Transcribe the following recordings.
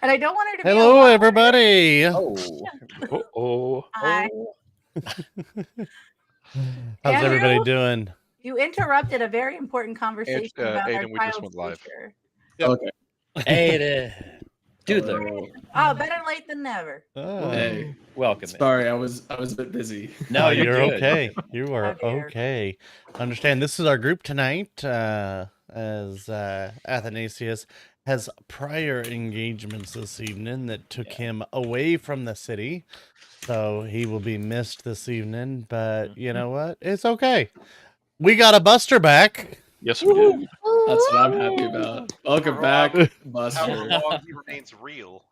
And I don't want her to be Hello, alone. everybody. Hi. How's Andrew? everybody doing? You interrupted a very important conversation about Aiden, our we just child's went live. future. Yep. Okay. Aiden. Doodler. Oh, better late than never. Oh, Hey, Welcome. sorry, I was a bit busy. No, you're good. okay. You are How dare. okay. Understand this is our group tonight, as Athanasius has prior engagements this evening that took him away from the city. So he will be missed this evening, but you know what? It's okay. We got a Buster back. Yes, we did. That's what I'm happy about. Welcome back, Buster. How long he remains real.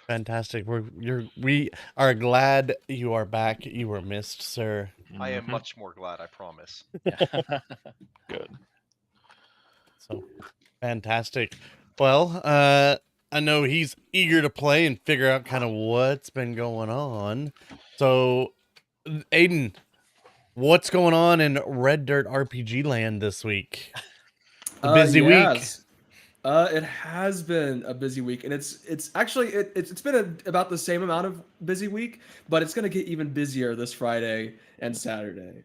Fantastic. We are glad you are back. You were missed, sir. I am much more glad, I promise. Good. So fantastic. Well, I know he's eager to play and figure out kind of what's been going on. So, Aiden, what's going on in Red Dirt RPG land this week? A busy week. It has been a busy week, and it's actually it's been about the same amount of busy week, but it's going to get even busier this Friday and Saturday,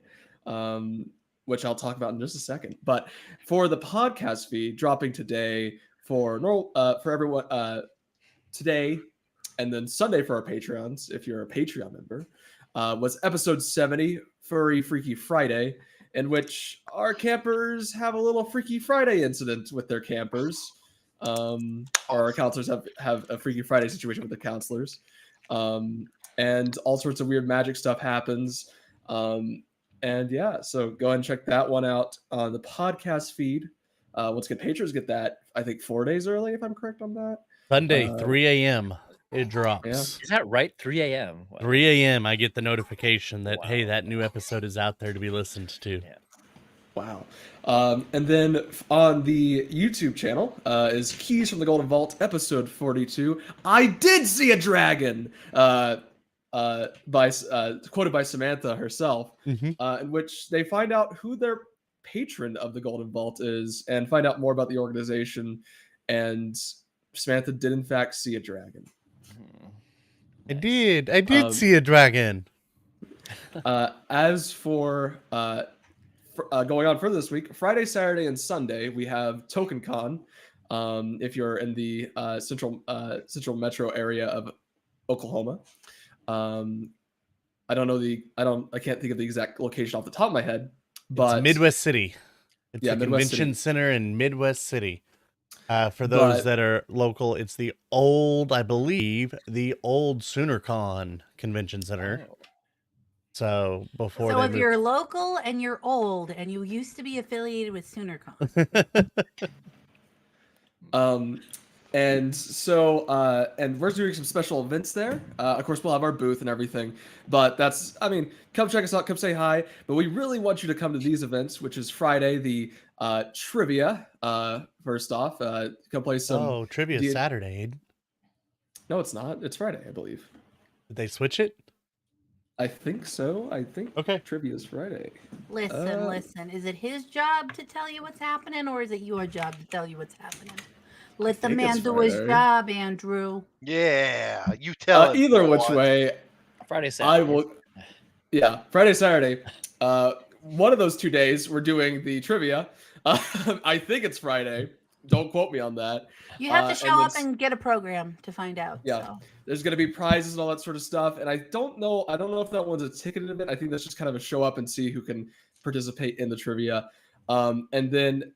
which I'll talk about in just a second. But for the podcast feed dropping today for everyone today, and then Sunday for our Patreons, if you're a Patreon member, was episode 70, Furry Freaky Friday, in which our campers have a little Freaky Friday incident with their campers. Or our counselors have a Freaky Friday situation with the counselors. And all sorts of weird magic stuff happens. And yeah, so go ahead and check that one out on the podcast feed. Once again, patrons get that, I think, 4 days early, if I'm correct on that. Sunday, 3 a.m. It drops. Yeah. Is that right? 3 a.m. Wow. 3 a.m. I get the notification that, hey, that new episode is out there to be listened to. Yeah. Wow. And then on the YouTube channel is Keys from the Golden Vault, episode 42. I did see a dragon, quoted by Samantha herself, in which they find out who their patron of the Golden Vault is and find out more about the organization. And Samantha did, in fact, see a dragon. I did see a dragon. As for going on further this week, Friday, Saturday, and Sunday, we have TokenCon. If you're in the central metro area of Oklahoma, I can't think of the exact location off the top of my head, but it's Midwest City. It's a Midwest convention City. center in Midwest City. For those that are local, it's the old SoonerCon convention center. Oh. So before So if you're local and you're old and you used to be affiliated with SoonerCon. And so, and we're doing some special events there. Of course, we'll have our booth and everything, but come check us out, come say hi. But we really want you to come to these events, which is Friday, the trivia. First off, come play some. Oh, trivia Saturday. No, it's not. It's Friday, I believe. Did they switch it? I think so. I think trivia is Friday. Listen. Is it his job to tell you what's happening, or is it your job to tell you what's happening? Let the man do his job, Andrew. Yeah, you tell either which way. Friday, Saturday. I will. Yeah, Friday, Saturday. One of those 2 days we're doing the trivia. I think it's Friday. Don't quote me on that. You have to show up and get a program to find out. Yeah, so. There's going to be prizes and all that sort of stuff. And I don't know if that one's a ticketed event. I think that's just kind of a show up and see who can participate in the trivia. And then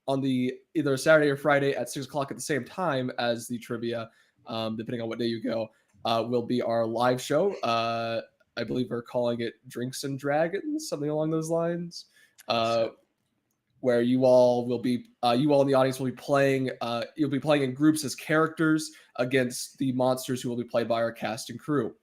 on the either Saturday or Friday at 6:00 at the same time as the trivia, depending on what day you go, will be our live show. I believe we're calling it Drinks and Dragons, something along those lines. Where you all will be, you all in the audience will be playing. You'll be playing in groups as characters against the monsters who will be played by our cast and crew.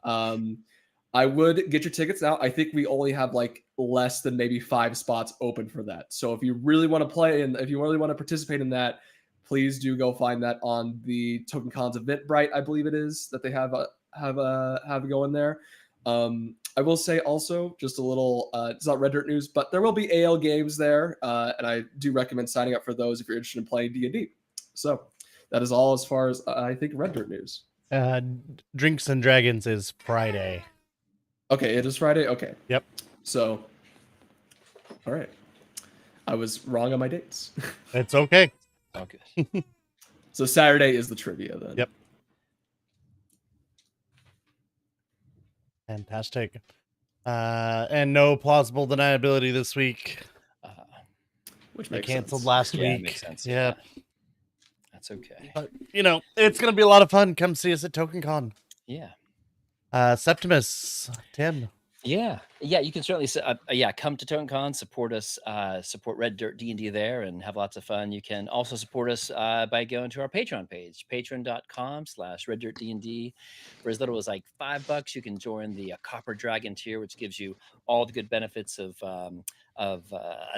I would get your tickets now. I think we only have like less than maybe 5 spots open for that. So if you really want to play and if you really want to participate in that, please do go find that on the TokenCon's Eventbrite, I believe it is, that they have going there. I will say also, just a little, it's not Red Dirt news, but there will be AL games there, and I do recommend signing up for those if you're interested in playing D&D. So that is all as far as I think Red Dirt news. Drinks and Dragons is Friday. Okay, it is Friday? Okay. Yep. So, all right. I was wrong on my dates. It's okay. Okay. So Saturday is the trivia then. Yep. Fantastic. And no plausible deniability this week. Which They makes canceled sense. last Yeah, it week. makes sense. Yeah. That's okay. But, it's going to be a lot of fun. Come see us at TokenCon. Yeah. Septimus, Tim. Yeah, you can certainly come to TokenCon, support us, support Red Dirt D&D there, and have lots of fun. You can also support us by going to our Patreon page, patreon.com/reddirtdnd. For as little as like $5, you can join the Copper Dragon tier, which gives you all the good benefits of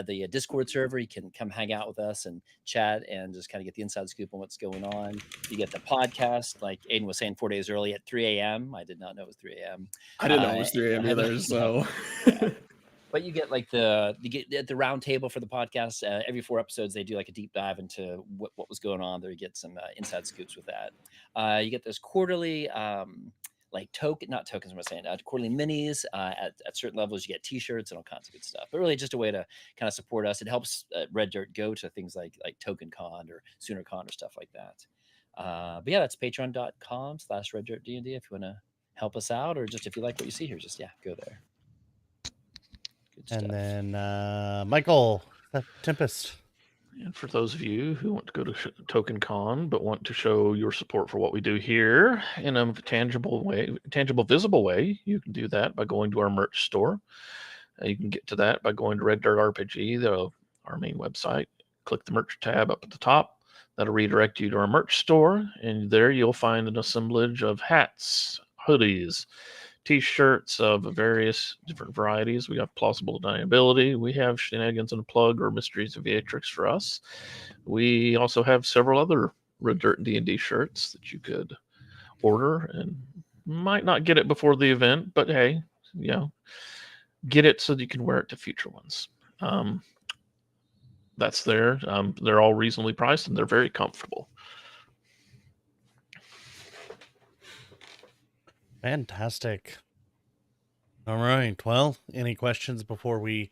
the Discord server. You can come hang out with us and chat and just kind of get the inside scoop on what's going on. You get the podcast, like Aiden was saying, 4 days early at 3 a.m. I did not know it was 3 a.m. I didn't know it was 3 a.m. either, so. Yeah. But you get like you get the round table for the podcast. Every 4 episodes, they do like a deep dive into what was going on there. You get some inside scoops with that. You get those quarterly not tokens, I'm saying, quarterly minis. At certain levels, you get t-shirts and all kinds of good stuff. But really just a way to kind of support us. It helps Red Dirt go to things like TokenCon or SoonerCon or stuff like that. But yeah, that's patreon.com/reddirtdnd if you want to help us out, or just if you like what you see here, just go there. Good stuff. And then Michael, Tempest. And for those of you who want to go to TokenCon but want to show your support for what we do here in a tangible, visible way, you can do that by going to our merch store. You can get to that by going to Red Dirt RPG, our main website. Click the merch tab up at the top. That'll redirect you to our merch store, and there you'll find an assemblage of hats, hoodies, t-shirts of various different varieties. We have plausible deniability. We have shenanigans and a plug or mysteries of Vyatryx for us. We also have several other Red Dirt D&D shirts that you could order and might not get it before the event, but hey, get it so that you can wear it to future ones. That's there. They're all reasonably priced and they're very comfortable. Fantastic. All right. Well, any questions before we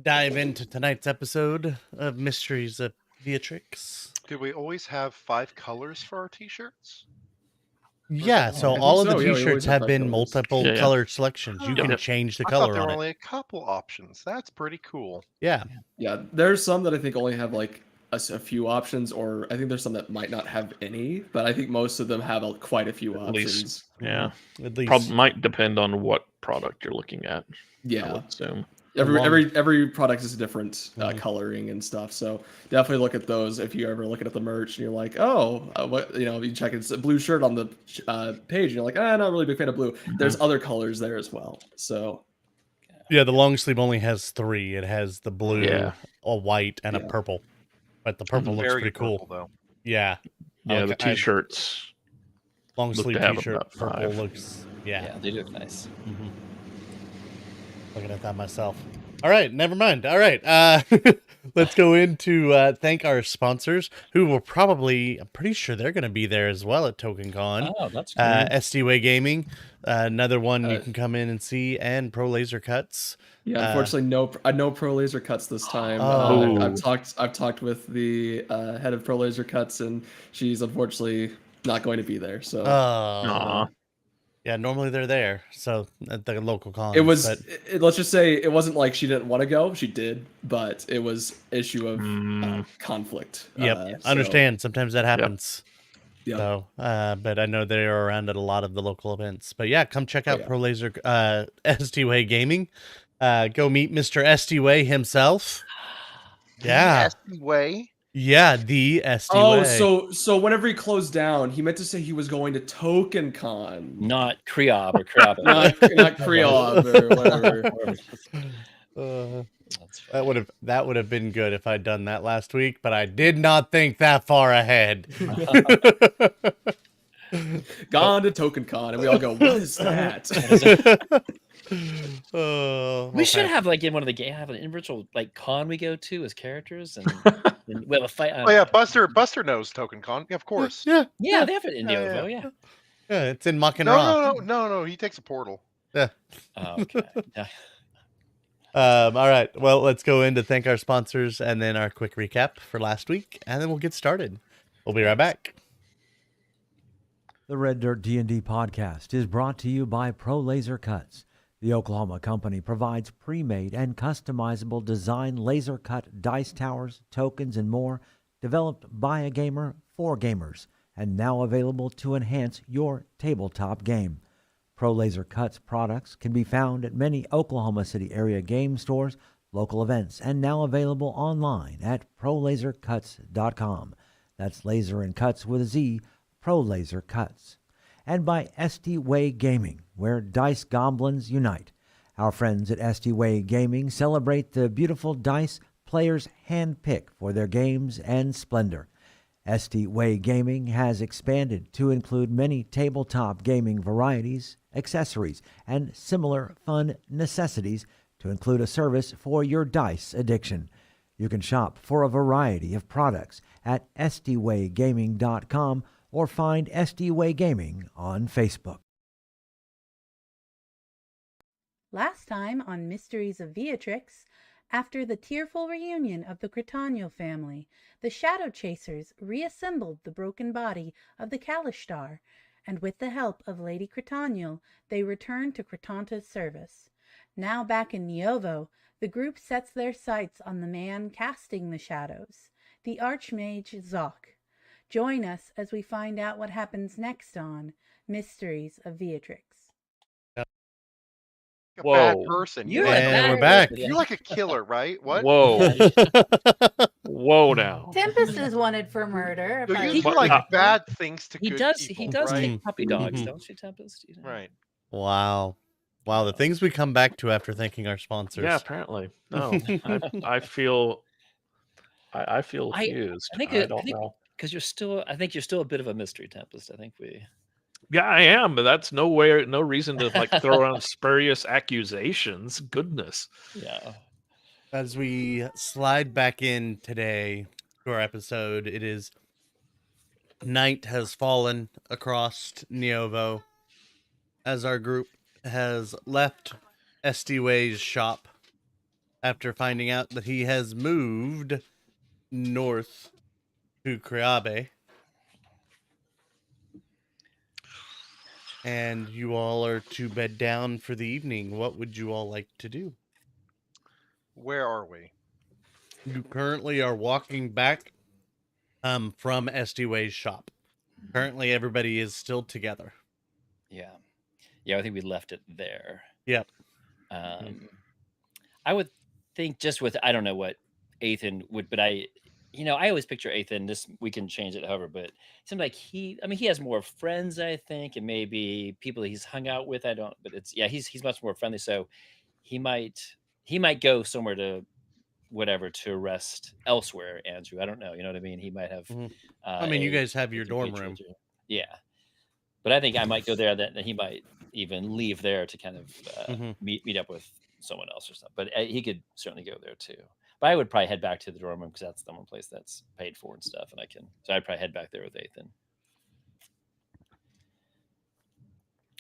dive into tonight's episode of Mysteries of Vyatryx? Did we always have 5 colors for our t-shirts? Yeah, so think all of the so. Yeah, we always t-shirts have have 5 been colors. multiple Yeah. color selections. You Oh. can Yep. change the I thought color there on were it. only a couple options. That's pretty cool. Yeah. Yeah, there's some that I think only have like a few options, or I think there's some that might not have any, but I think most of them have quite a few At least. options. Yeah. At least. Probably might depend on what product you're looking at. I Yeah, would assume. every product is a different Mhm. coloring and stuff, so definitely look at those if you're ever looking at the merch and you're like, what you check it's a blue shirt on the page and you're like, not really a big fan of blue. There's other colors there as well, so Yeah, the long sleeve only has 3. It has the blue, Yeah. a white, and a Yeah. purple. But the purple looks Very pretty good cool. purple, though. Yeah. Yeah, Okay, the t-shirts. long look to sleeve have t-shirt, about purple 5. looks. Yeah. They look nice. Mhm. Looking at that myself. All right, never mind. All right, let's go into thank our sponsors, who will probably, I'm pretty sure they're going to be there as well at TokenCon. Oh, that's cool. SD-Way Gaming, another one you can come in and see, and Pro Laser Cuts. yeah, unfortunately, no Pro Laser Cuts this time. Oh. I've talked with the head of Pro Laser Cuts, and she's unfortunately not going to be there. So Aw. Yeah, normally they're there, so at the local cons. it was. but Let's just say it wasn't like she didn't want to go. She did, but it was issue of conflict. Yep, So, understand. Sometimes that happens. Yep. So, but I know they are around at a lot of the local events. But yeah, come check out yeah. Pro Laser SD-Way Gaming. Go meet Mr. SD-Way himself. Yeah. Way. Yeah, the SD-Way. Oh, so whenever he closed down, he meant to say he was going to TokenCon, Not Creob or Creob. not Creob or whatever. That's funny. That would have been good if I'd done that last week, but I did not think that far ahead. Gone to Token Con, and we all go, "What is that?" Oh, We should have like in one of the game have an virtual like con we go to as characters, and we have a fight. Oh yeah, Buster knows Token Con. Yeah, of course. Yeah, Yeah, they have it in Yeah, Novo. Yeah. yeah. It's in Muck and No, Raw. no. He takes a portal. Yeah. Oh, okay. Yeah. All right. Well, let's go in to thank our sponsors and then our quick recap for last week, and then we'll get started. We'll be right back. The Red Dirt D&D podcast is brought to you by Pro Laser Cuts. The Oklahoma company provides pre-made and customizable design laser cut dice towers, tokens, and more, developed by a gamer for gamers, and now available to enhance your tabletop game. Pro Laser Cuts products can be found at many Oklahoma City area game stores, local events, and now available online at ProLaserCuts.com. That's laser and cuts with a Z, Pro Laser Cuts. And by SD Way Gaming, where dice goblins unite. Our friends at SD Way Gaming celebrate the beautiful dice players handpick for their games and splendor. SD Way Gaming has expanded to include many tabletop gaming varieties, accessories, and similar fun necessities to include a service for your dice addiction. You can shop for a variety of products at sdwaygaming.com or find SD Way Gaming on Facebook. Last time on Mysteries of Vyatryx, after the tearful reunion of the Cretano family, the Shadow Chasers reassembled the broken body of the Kalishtar, and with the help of Lady Cretano, they returned to Cretanta's service. Now back in Niovo, the group sets their sights on the man casting the shadows, the Archmage Zoc. Join us as we find out what happens next on Mysteries of Vyatryx. A Whoa. bad person. You're And a we're bad back. person, yeah. You're like a killer, right? What? Whoa. Whoa now. Tempest is wanted for murder. So you apparently. do like But- bad things to He good does. people, He does right? take puppy dogs, Mhm. don't you, Tempest? You know? Right. Wow. The things we come back to after thanking our sponsors. Yeah, apparently. No, I feel accused. I think don't know. because you're still. I think you're still a bit of a mystery, Tempest. I think we. Yeah, I am, but that's no reason to like throw around spurious accusations. Goodness. Yeah. As we slide back in today to our episode, it is night has fallen across Niovo as our group has left SD Way's shop after finding out that he has moved north to Creabe. And you all are to bed down for the evening. What would you all like to do? Where are we? You currently are walking back from SD Way's shop. Currently, everybody is still together. Yeah. Yeah, I think we left it there. Yep. I would think just with I don't know what Ethan would, but I always picture Ethan. This we can change it, however, but it seems like he has more friends, I think, and maybe people he's hung out with. I don't, but he's much more friendly. So he might go somewhere to whatever to rest elsewhere. Andrew, I don't know. You know what I mean? He might have. Mhm. I mean, you guys have your dorm patron room. too. Yeah, but I think I might go there. That he might even leave there to kind of Mhm. meet up with someone else or something. But he could certainly go there too. But I would probably head back to the dorm room because that's the one place that's paid for and stuff, and so I'd probably head back there with Ethan.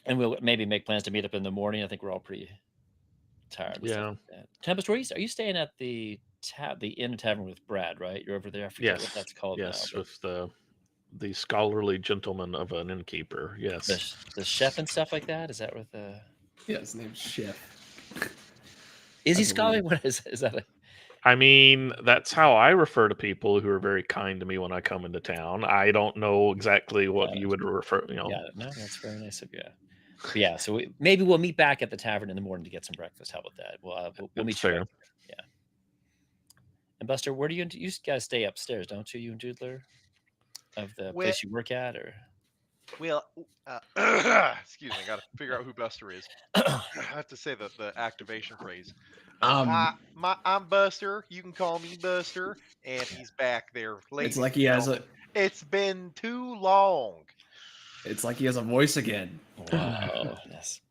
And we'll maybe make plans to meet up in the morning. I think we're all pretty tired. Yeah. Tempest, are you staying at the Inn Tavern with Brad? Right, you're over there. I forget what that's called. Yes, now, with the scholarly gentleman of an innkeeper. Yes. the chef and stuff like that. Is that what the? Yeah, his name's Chef. Is he I scholarly? believe. What is that? I mean, that's how I refer to people who are very kind to me when I come into town. I don't know exactly what you would refer. Yeah, no, that's very nice of you. But yeah, so maybe we'll meet back at the tavern in the morning to get some breakfast. How about that? We'll meet you fair. back there. Yeah. And Buster, where do you guys stay upstairs, don't you? You and Doodler, of the place you work at, or? Well, excuse me. I got to figure out who Buster is. I have to say the activation phrase. I'm Buster. You can call me Buster, and he's back there. It's like he has a. It's been too long. It's like he has a voice again. Wow. Yes.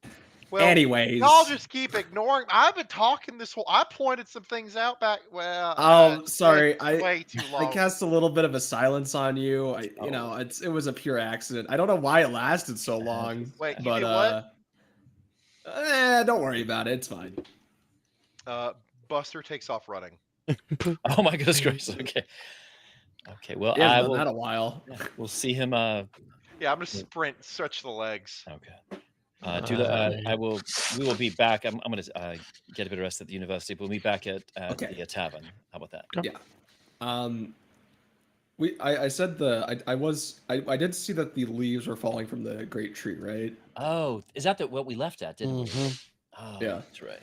Well, Anyways. y'all just keep ignoring. I've been talking this whole. I pointed some things out back. Well, sorry. it's way too long. I cast a little bit of a silence on you. Oh. It was a pure accident. I don't know why it lasted so long. Wait, you but did what? Don't worry about it. It's fine. Buster takes off running. Oh my goodness gracious. Okay. Okay. Well, He hasn't I done will. that a while. Yeah, we'll see him. Yeah, I'm gonna sprint, stretch the legs. Okay. We will be back. I'm gonna get a bit of rest at the university. But we'll meet back at Okay. the tavern. How about that? Okay. Yeah. I did see that the leaves were falling from the great tree, right? Oh, is that what we left at? Didn't we? Mhm. Oh, Yeah. that's right.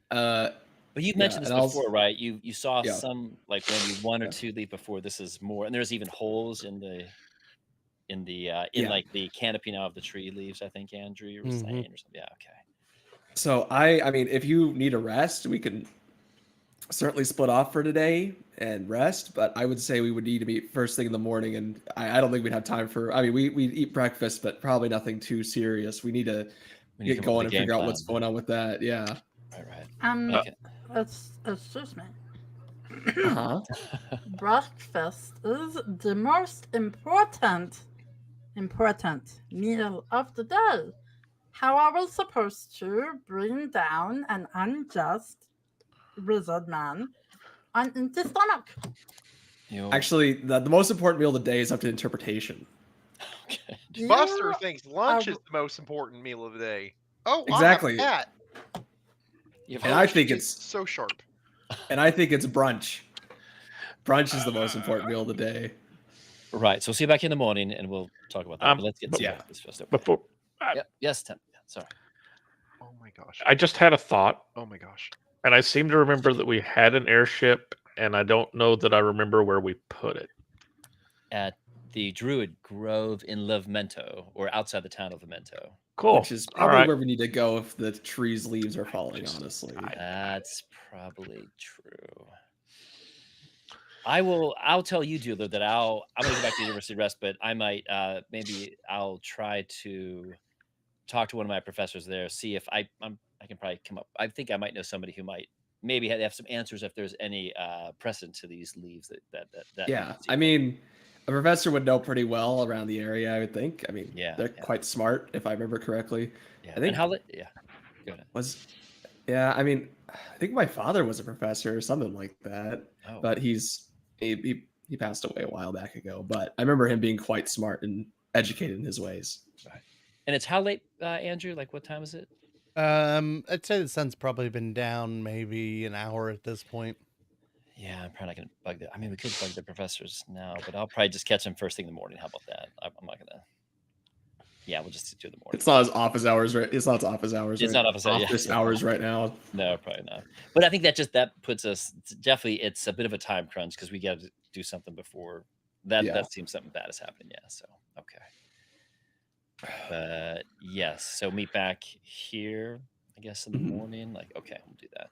But But you've mentioned this and before, right? You saw Yeah. some like maybe one or Yeah. two leave before. This is more, and there's even holes in Yeah. like the canopy now of the tree leaves. I think Andrew you were Mhm. saying or something. Yeah. Okay. So I mean, if you need a rest, we can certainly split off for today and rest. But I would say we would need to meet first thing in the morning, and I don't think we'd have time for. I mean, we eat breakfast, but probably nothing too serious. We need to We need to get come up with going a and game figure out plan. what's going on with that. Yeah. Right. Okay. Excuse me. Uh-huh. Breakfast is the most important meal of the day. How are we supposed to bring down an unjust wizard man on empty stomach? Actually, the most important meal of the day is up to interpretation. Okay. Buster You thinks lunch are- is the most important meal of the day. Oh, Exactly. I have a cat. And I think She it's is so sharp. brunch. Brunch is the most important meal of the day. Right. So we'll see you back in the morning, and we'll talk about that. But let's get to yeah. this first. Okay. Before Yep. Yes, Tim. Yeah, sorry. Oh my gosh. I just had a thought, Oh my gosh. and I seem to remember that we had an airship, and I don't know that I remember where we put it. At the Druid Grove in Livmento, or outside the town of Livmento. Cool. Which is All probably right. where we need to go if the tree's leaves are falling, honestly. That's probably true. I'll tell you, Doodler, that I'm gonna go back to the University Rest, but I might maybe I'll try to talk to one of my professors there, see if I can probably come up. I think I might know somebody who might maybe have some answers if there's any precedent to these leaves that Yeah, I mean, a professor would know pretty well around the area, I would think. I mean, Yeah, they're quite smart, if I remember correctly. Yeah. I think And how yeah. Go ahead. I mean, I think my father was a professor or something like that. Oh. But he passed away a while back ago. But I remember him being quite smart and educated in his ways. Right. And it's how late, Andrew? Like what time is it? I'd say the sun's probably been down maybe an hour at this point. Yeah, I'm probably not gonna bug that. I mean, we could bug the professors now, but I'll probably just catch them first thing in the morning. How about that? I'm not gonna. Yeah, we'll just do the morning. It's not his office hours, right? It's not his office hours. It's not office hours right now. No, probably not. But I think that puts us definitely. It's a bit of a time crunch because we got to do something before that. Yeah. That seems something bad is happening. Yeah. So okay. Yes. So meet back here, I guess, in the morning. Like, okay, we'll do that.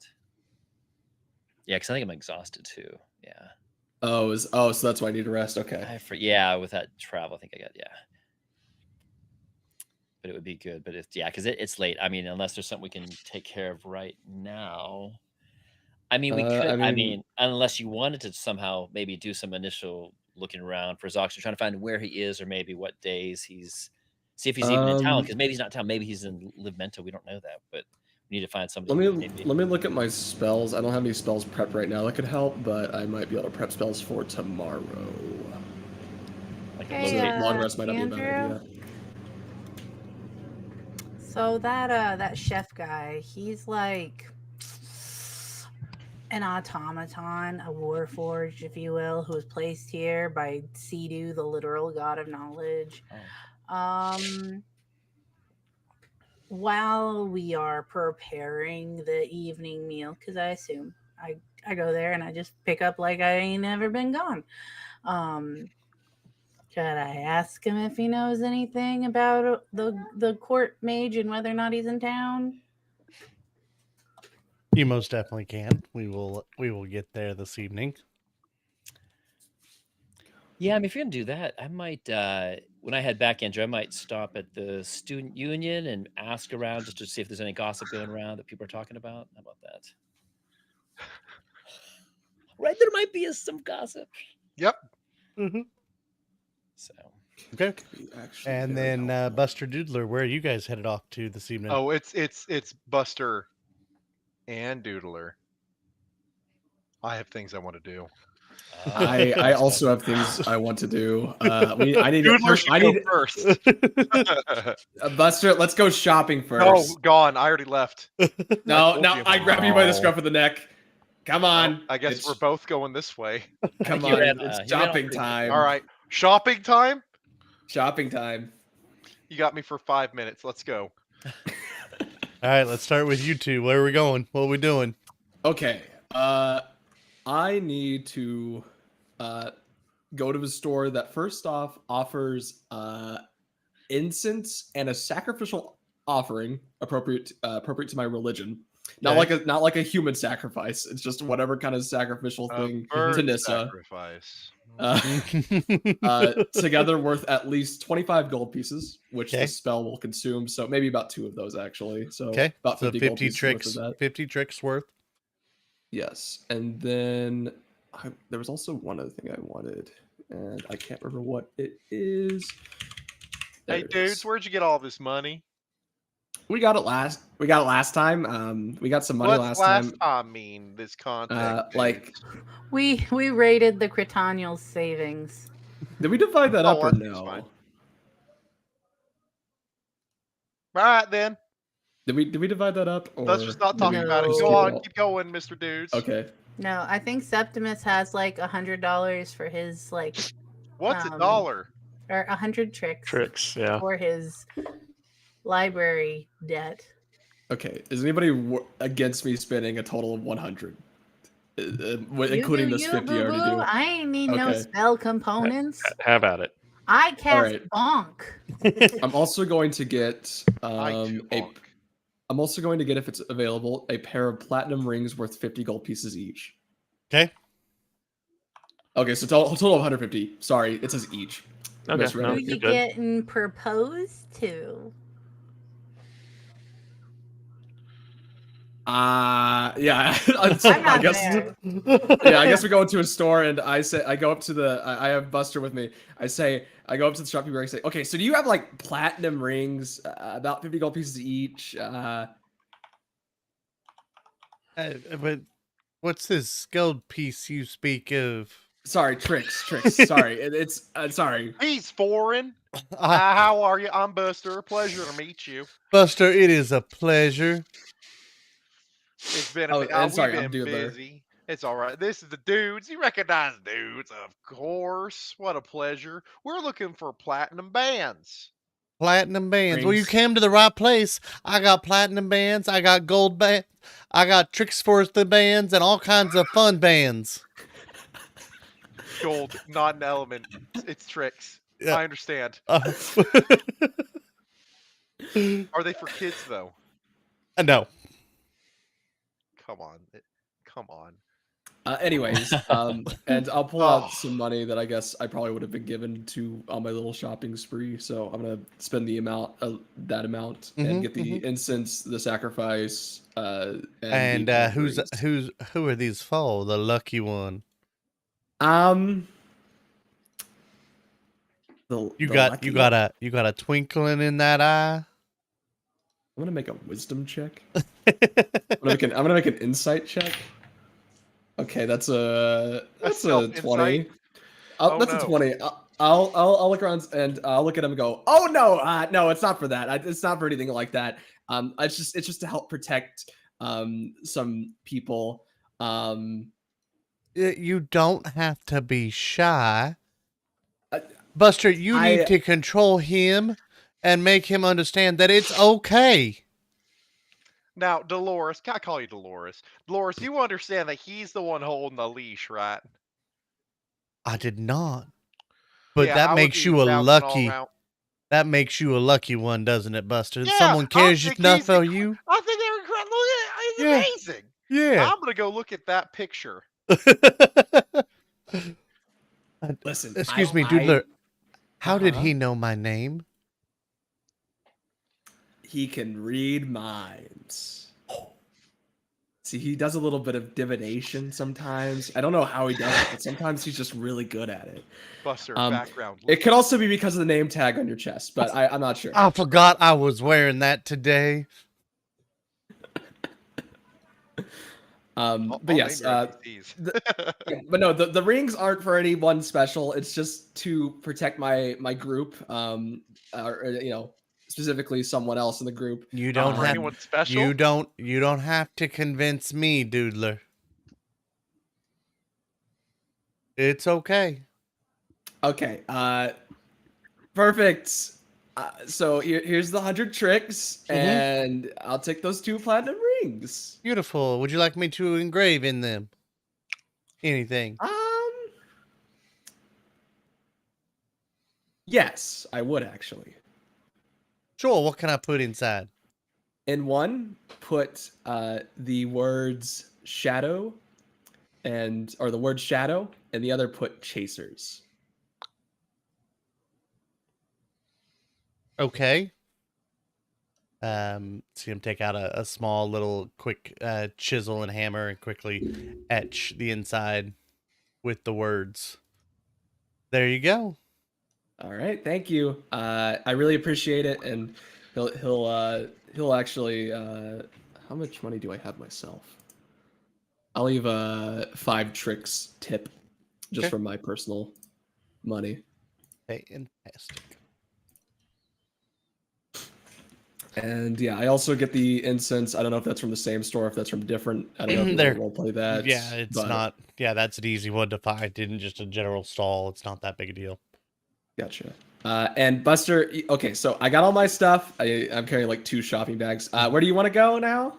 Yeah, because I think I'm exhausted too. Yeah. So that's why I need to rest. Okay. With that travel, I think I got But it would be good. But because it's late. I mean, unless there's something we can take care of right now. I mean, we could. I mean, unless you wanted to somehow maybe do some initial looking around for Zox, trying to find where he is or maybe what days see if he's even in town. Because maybe he's not in town. Maybe he's in Livmento. We don't know that, but we need to find somebody. Let me look at my spells. I don't have any spells prepped right now that could help, but I might be able to prep spells for tomorrow. Hey, long rest might not be a bad Andrew? idea. So that chef guy, he's like an automaton, a warforged, if you will, who was placed here by Sidu, the literal god of knowledge. While we are preparing the evening meal, because I assume I go there and I just pick up like I ain't never been gone. Should I ask him if he knows anything about the court mage and whether or not he's in town? You most definitely can. We will get there this evening. Yeah, I mean, if you're gonna do that, I might when I head back, Andrew, I might stop at the student union and ask around just to see if there's any gossip going around that people are talking about. How about that? Right, there might be some gossip. Yep. Mm-hmm. So Okay. Actually, And very then helpful. Buster Doodler, where are you guys headed off to this evening? Oh, it's Buster and Doodler. I have things I want to do. I also have things I want to do. I need Doodler should I go need first. Buster. Let's go shopping No, first. gone. I already left. No, told no, you. I grab you by the Oh. scruff of the neck. Come Well, on. I guess It's- we're both going this way. Come he on. ran, It's he ran off shopping pretty time. All right, shopping time. Shopping time. You got me for 5 minutes. Let's go. All right, let's start with you two. Where are we going? What are we doing? Okay. I need to go to a store that first off offers incense and a sacrificial offering appropriate to my religion. Not Okay. like a human sacrifice. It's just whatever kind of sacrificial thing to Bird Nissa. sacrifice. Together worth at least 25 gold pieces, which Okay. the spell will consume. So maybe about 2 of those actually. So Okay. about So 50 gold 50 pieces tricks. worth of that. 50 tricks worth. Yes, and then there was also one other thing I wanted, and I can't remember what it is. There Hey it dudes, is. where'd you get all this money? We got it last time. We got some money What's last time. mean? This context. Like, We raided the Cretanial savings. did we divide that Oh, up or I think it's no? fine. All right then. Did we divide that up? Or Let's just not talk No. about it. just Go keep on, all- keep going, Mr. Dudes. Okay. No, I think Septimus has like $100 for his like, What's a Um, dollar? or 100 tricks Yeah. for his library debt. Okay. Is anybody against me spending a total of 100, You including do this you, 50 I already boo-boo. do? I ain't need no Okay. spell components. Have at it. I cast right. bonk. I'm also going to get I too a bonk. I'm also going to get, if it's available, a pair of platinum rings worth 50 gold pieces each. Okay. Okay, so total of 150. Sorry, it says each. Okay. Misread No, Who it. you're you good. getting proposed to? Yeah. I'm I not guess. there. Yeah, I guess we go into a store and I go up to I have Buster with me. I go up to the shopkeeper and I say, okay, so do you have like platinum rings, about 50 gold pieces each? But what's this gold piece you speak of? Sorry, tricks. Sorry, it's sorry. He's foreign. How are you? I'm Buster. Pleasure to meet you. Buster, it is a pleasure. It's been Oh, and sorry, we've I'm been Doodler. busy. It's all right. This is the dudes. You recognize dudes, of course. What a pleasure. We're looking for platinum bands. Platinum bands. Well, you Rings. came to the right place. I got platinum bands. I got gold bands. I got tricks for the bands and all kinds of fun bands. Gold, not an element. It's tricks. Yeah. I understand. Are they for kids though? No. Come on. Come on. Anyways, and I'll pull Oh. out some money that I guess I probably would have been given to on my little shopping spree. So I'm gonna spend the amount, that amount, Mhm, and get the incense, the sacrifice, and And the who are these for? The lucky one. the You the got lucky- you got a twinkling in that eye. I'm gonna make a wisdom check. I'm gonna make an insight check. Okay, that's a 20. self-insight? Oh, That's no. a 20. I'll look around and I'll look at him and go, oh no, no, it's not for that. It's not for anything like that. It's just to help protect some people. You don't have to be shy. I- Buster, you I- need to control him and make him understand that it's okay. Now, Dolores, can I call you Dolores? Dolores, you understand that he's the one holding the leash, right? I did not. But Yeah, I that would makes be you a bouncing all lucky. around. That makes you a lucky one, doesn't it, Buster? Yeah, Someone I cares think enough he's for incre- you. I think they're incredible. Look at it. It's Yeah. amazing. Yeah. I'm gonna go look at that picture. Listen, Excuse me, Doodler. How did he know my name? He can read minds. See, he does a little bit of divination sometimes. I don't know how he does it, but sometimes he's just really good at it. Buster, background. It could also be because of the name tag on your chest, but I'm not sure. I forgot I was wearing that today. But yes, but no, the rings aren't for anyone special. It's just to protect my group, or specifically someone else in the group. You don't have anyone special. You don't have to convince me, Doodler. It's okay. Okay. Perfect. So here's the 100 tricks, and I'll take those 2 platinum rings. Beautiful. Would you like me to engrave in them anything? Yes, I would actually. Sure. What can I put inside? In one, put the words shadow, or the word shadow, and the other put chasers. Okay. See him take out a small little quick chisel and hammer and quickly etch the inside with the words. There you go. All right, thank you. I really appreciate it, and he'll actually. How much money do I have myself? I'll leave a 5 tricks tip, just from my personal money. Fantastic. And yeah, I also get the incense. I don't know if that's from the same store, if that's from different. I don't know if you role play that. Yeah, it's not. Yeah, that's an easy one to find in just a general stall. It's not that big a deal. Gotcha. And Buster, okay, so I got all my stuff. I'm carrying like 2 shopping bags. Where do you want to go now?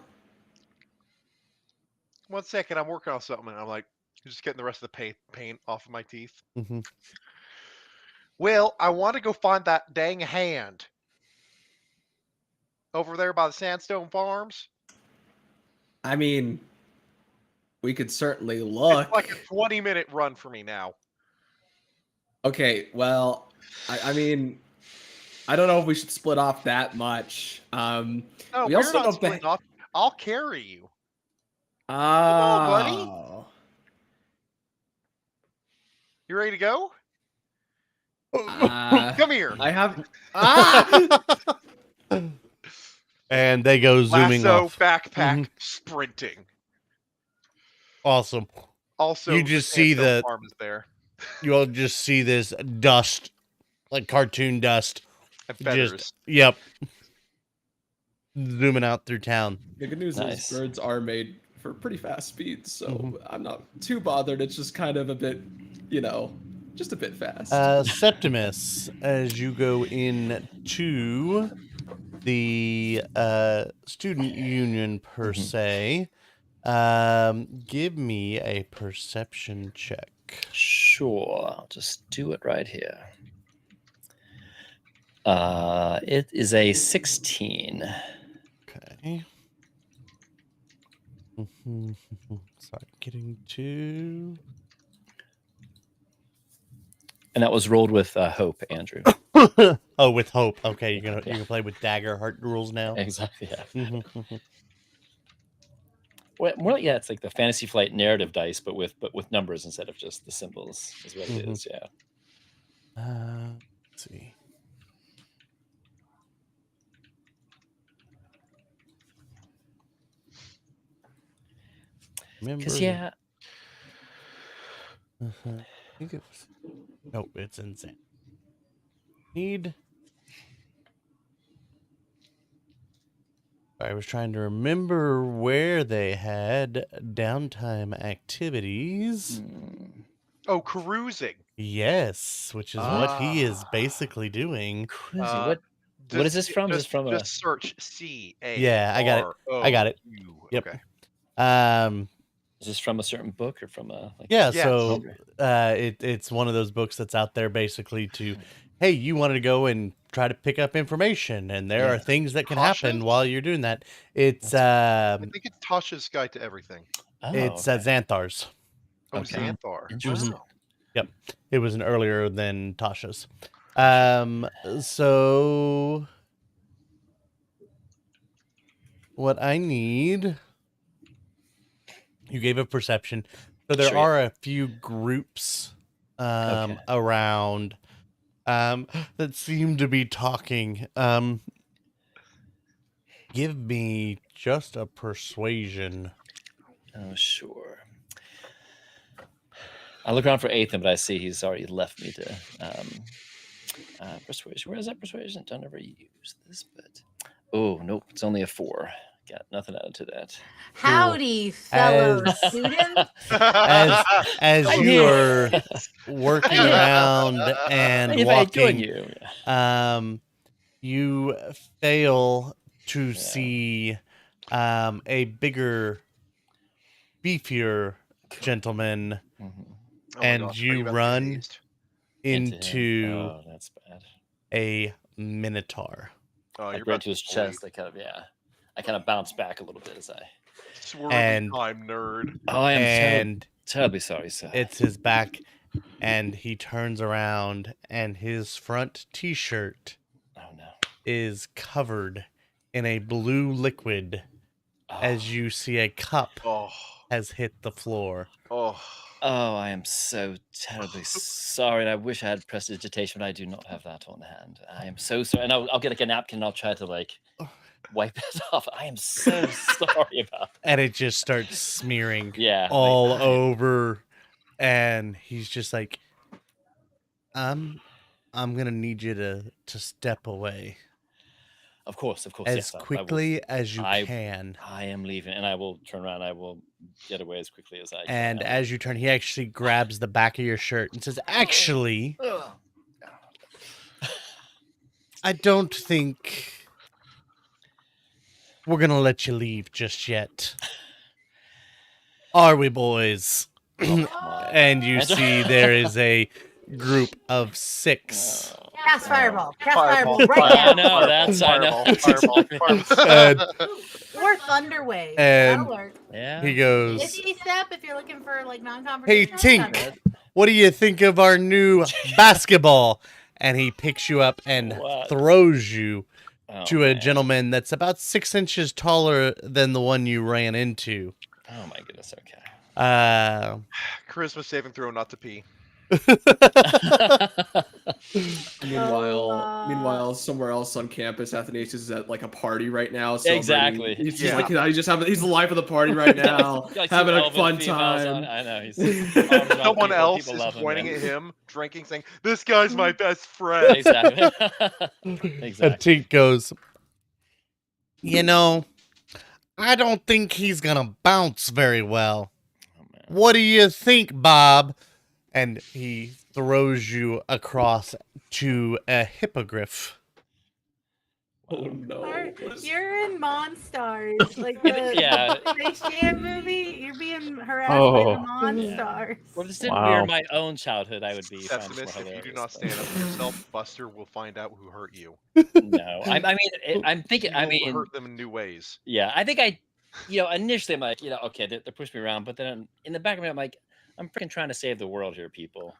1 second, I'm working on something, and I'm like, just getting the rest of the paint off of my teeth. Mm-hmm. Well, I want to go find that dang hand over there by the Sandstone Farms. I mean, we could certainly look. It's like a 20-minute run for me now. Okay, well, I mean, I don't know if we should split off that much. No, we we're also not don't splitting off. I'll carry you. Oh. Come on, buddy. You ready to go? Come here. I have. And they go zooming Lasso, off. backpack, sprinting. Awesome. Also, you just see the farm is there. You'll just see this dust, like cartoon dust. And feathers. Yep. Zooming out through town. The good news is birds are made for pretty fast speeds, so I'm not too bothered. It's just kind of a bit, just a bit fast. Septimus, as you go into the student union per se, give me a perception check. Sure, I'll just do it right here. It is a 16. Okay. Sorry, getting to. And that was rolled with hope, Andrew. Oh, with hope. Okay, you're gonna play with dagger heart rules now. Exactly. Yeah. Well, more like it's like the Fantasy Flight narrative dice, but with numbers instead of just the symbols. Is what it is. Yeah. Let's see. Because I think it was. No, it's insane. I was trying to remember where they had downtime activities. Oh, cruising. Yes, which is what he is basically doing. What is this from? Just search C-A-R-O-U. Yeah, I got it. Yep. Okay. Is this from a certain book or from a? So it's one of those books that's out there basically to, hey, you wanted to go and try to pick up information, and there are things that can happen while you're doing that. It's I think it's Tasha's Guide to Everything. It's Xanthar's. Oh, Xanthar. Interesting. Wow. Yep, it was an earlier than Tasha's. So what I need, you gave a perception. So there Sure. are a few groups Okay. around that seem to be talking. Give me just a persuasion. Oh, sure. I look around for Ethan, but I see he's already left me to persuasion. Where is that persuasion? Don't ever use this, but oh nope, it's only a 4. Got nothing added to that. Howdy, fellow As- students. As I'm you here. are working I'm here. around and If I join walking, you. you fail to Yeah. see a bigger, beefier gentleman, Mhm. Oh my and gosh, are you about to get run hazed? into him. Oh, that's bad. a minotaur. Oh, Like you're right about to his to bleed. chest. I kind of bounce back a little bit as I. Swirly And- time, nerd. Oh, I am And terribly sorry, sir. it's his back, and he turns around, and his front t-shirt Oh no. is covered in a blue liquid as you see a cup Oh, has hit the floor. oh. Oh, I am so terribly sorry. And I wish I had prestidigitation, but I do not have that on hand. I am so sorry. And I'll get like a napkin and I'll try to like wipe it off. I am so sorry about that. And it just starts smearing Yeah. all like, over. And he's just like, I'm gonna need you to step away Of course. as Yes, quickly as you I- can. I am leaving, and I will turn around. I will get away as quickly as I can. And as you turn, he actually grabs the back of your shirt and says, actually, Ugh. I don't think we're gonna let you leave just yet. Are we, boys? Come on. And you And- see there is a group of 6. Oh, Cast no. fireball. Cast Fireball, fireball right I now. know, that's I know. Fireball. Or Thunderwave. And- That'll work. Yeah. He goes, Itchy step if you're looking for like hey, non-conversational. Tink, what do you think of our new basketball? And he picks you up and What? throws you Oh, to a man. gentleman that's about 6 inches taller than the one you ran into. Oh my goodness. Okay. Charisma saving throw, not to pee. Meanwhile, somewhere else on campus, Athanasius is at like a party right now. celebrating- Exactly. He's just Yeah. like he's the life of the party right now, Like two having a elven fun females time. on- I know. He's Someone else is pointing at him, drinking, saying, "This guy's my best friend." Exactly. And Exactly. Tink goes, you know, I don't think he's gonna bounce very well. Oh, man. What do you think, Bob? And he throws you across to a hippogriff. Oh no! You're in Monstars, like the Yeah. Space Jam movie. You're being harassed by the Oh. Monstars. Well, if this didn't Wow. mirror my own childhood, I would be fine. Septimus, if you do not stand up for yourself, Buster will find out who hurt you. No, I'm thinking. He I will mean, hurt them in new ways. yeah, I think initially I'm like, okay, they're pushing me around, but then in the back of me, I'm like, I'm freaking trying to save the world here, people.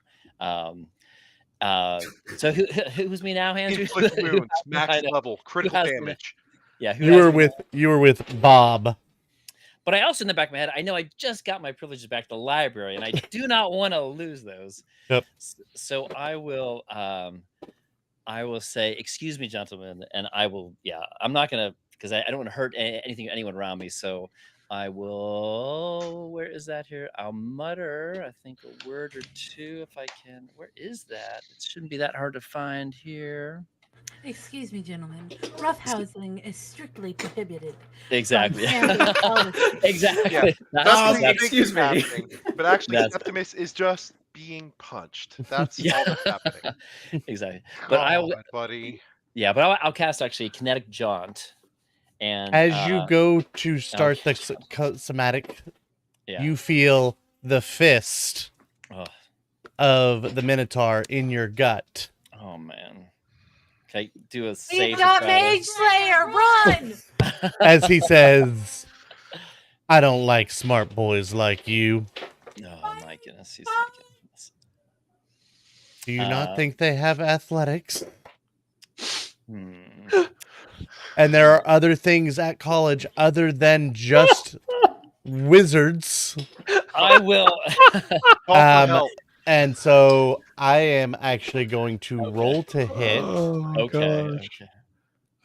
So who's me now, Andrew? Inflict wounds, max I know. level, critical has me? damage. Yeah, who You has were me? with Bob. But I also, in the back of my head, I know I just got my privileges back to the library, and I do not want to lose those. Yep. So I will say, "Excuse me, gentlemen," and I will. Yeah, I'm not gonna because I don't want to hurt anyone around me. So I will. Where is that here? I'll mutter, I think, a word or two if I can. Where is that? It shouldn't be that hard to find here. Excuse me, gentlemen. Roughhousing is strictly prohibited. Exactly. Standard policy. Exactly. Yeah. That's- That's what you that's- think excuse is me. happening, but actually, That's- Septimus is just being punched. That's Yeah. all that's happening. Exactly. But I will. God, buddy. Yeah, but I'll cast actually kinetic jaunt, and As you go to start the somatic, yeah. you feel the fist Oh. of the Minotaur in your gut. Oh man. Okay, do a You save. got to try to- Mage Slayer, run! As he says, I don't like smart boys like you. Oh my goodness, he's making this. Do you not think they have athletics? And there are other things at college other than just wizards. I will. Call for help. And so I am actually going to roll to hit. Oh, Okay. gosh.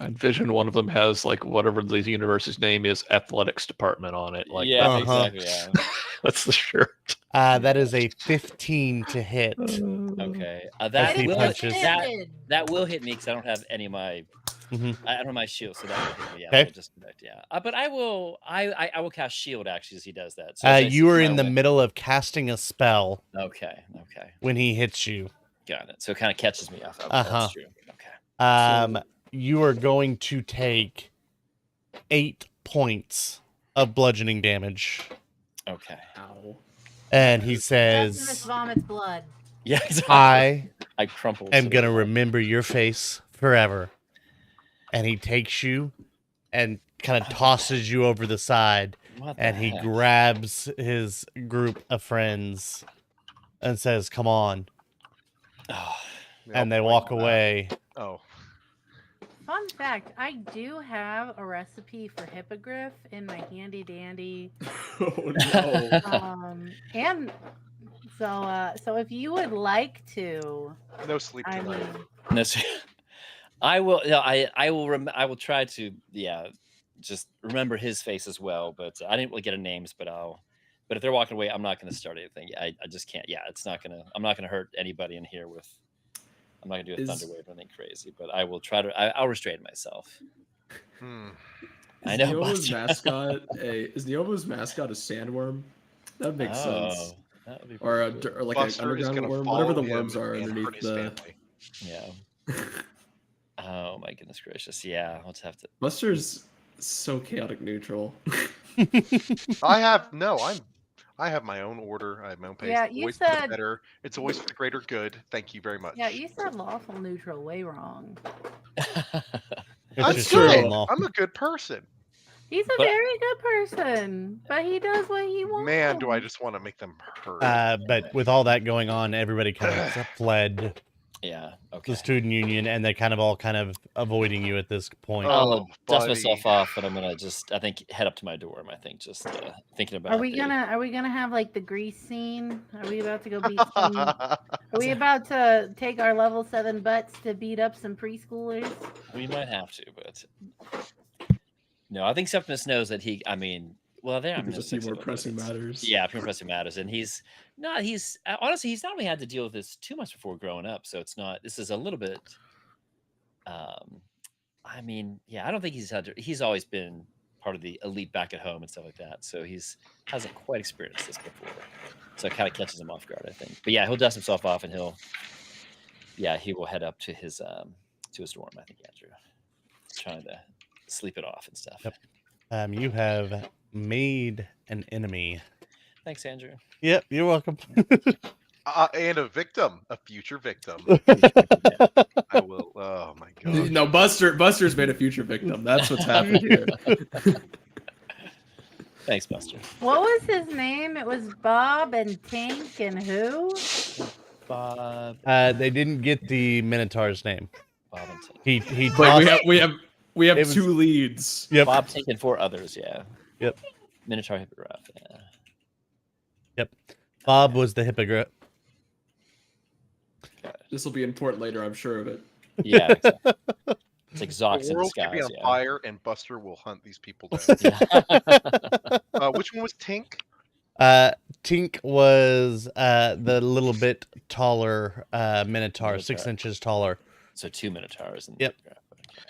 I envision one of them has like whatever the university's name is, athletics department on it. Like, yeah, Uh-huh. exactly. Yeah. that's the shirt. That is a 15 to hit. Okay. As That he will punches. that will hit me because I don't have any of my Mhm. I don't have my shield, so that will hit me. Yeah, Okay. that'll disconnect. Yeah. But I will cast shield actually as he does that. So as I You are see in the my way- middle of casting a spell Okay. when he hits you. Got it. So it kind of catches me off. Okay, Uh-huh. That's true. Okay. You are going to take 8 points of bludgeoning damage. Okay. Ow. And he Maximus says, vomits blood. Yeah, exactly. I crumple. am to going to the- remember your face forever. And he takes you and kind of tosses you over the side. What the And he heck? grabs his group of friends and says, "Come on." Oh, And they walk away. Oh. Fun fact, I do have a recipe for hippogriff in my handy dandy. Oh no. And so if you would like to, No sleep I tonight. mean, no, so- I will. No, I will. I will try to. Yeah, just remember his face as well. But I didn't really get a names. But if they're walking away, I'm not going to start anything. I just can't. Yeah, it's not gonna. I'm not going to hurt anybody in here with. I'm not going to do a thunder wave or anything crazy. But I will try to. I'll restrain myself. I know. Neovo's Buster. mascot a sandworm? That makes sense. That would be Or pretty cool. or like Buster an is underground gonna worm, follow whatever the him worms are and hurt underneath his the. family. Yeah. Oh my goodness gracious! Yeah, let's have to. Buster's so chaotic neutral. I have my own order. I have my own pace. Yeah, It's you always for the said- better. It's always for the greater good. Thank you very much. yeah, you said lawful neutral way wrong. I'm It's true. good. law. I'm a good person. He's a But- very good person, but he does what he wants. Man, do I just want to make them hurt. But with all that going on, everybody kind of fled Yeah. Okay. the student union, and they're kind of avoiding you at this point. Oh, I'll dust buddy. myself off, and I'm gonna I think head up to my dorm. I think just thinking about. Are we gonna have like the grease scene? Are we about to go beat some? Are we about to take our level 7 butts to beat up some preschoolers? We might have to, but no, I think Septimus knows that he. I mean, well, there. There's a few more pressing matters. Yeah, few pressing matters, and he's honestly he's not really had to deal with this too much before growing up, so it's not. This is a little bit. I mean, yeah, I don't think he's always been part of the elite back at home and stuff like that, so hasn't quite experienced this before, so it kind of catches him off guard, I think. But yeah, he'll dust himself off and he will head up to his dorm. I think Andrew, trying to sleep it off and stuff. Yep. You have made an enemy. Thanks, Andrew. Yep, you're welcome. And a victim, a future victim. I will. Oh my god. No, Buster's made a future victim. That's what's happened here. Thanks, Buster. What was his name? It was Bob and Tink and who? Bob. They didn't get the Minotaur's name. Bob and Tink. He But tossed- we have It was- 2 leads. Yep. Bob, Tink, and 4 others. Yeah. Yep. Minotaur Hippogriff. Yeah. Yep. Bob was the hippogriff. This will be important later, I'm sure of it. Yeah. Exactly. It's like The Zox in world could be disguise. on fire, and Buster will hunt these people down. Yeah. Which one was Tink? Tink was the little bit taller Minotaur, 6 Minotaur. inches taller, So 2 Minotaurs. In Yep. the Hippogriff.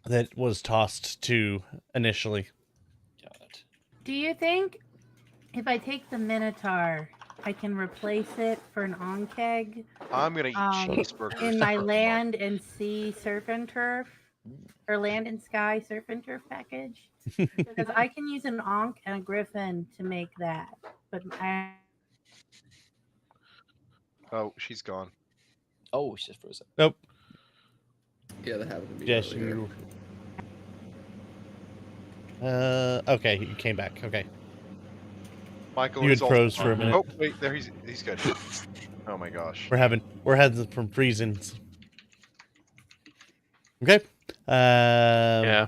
that was tossed to initially. Got it. Do you think if I take the Minotaur, I can replace it for an Onkeg I'm gonna eat cheeseburgers. in my land and sea surf and turf? Or land and sky surf and turf package? Because I can use an Onk and a Griffin to make that. But I Oh, she's gone. Oh, she just froze up. Nope. Yeah, that happened to me. Yes, earlier. you. Okay, you came back. Okay. Michael You is had also froze for a gone. minute. Oh, wait, there he's good. Oh my gosh. We're having from freezing. Okay. Yeah.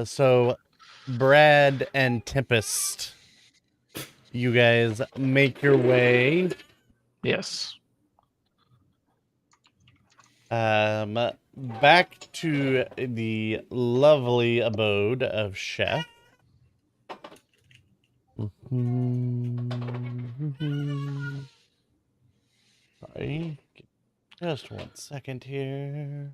So Brad and Tempest, you guys make your way Yes. back to the lovely abode of Chef. Sorry, just 1 second here.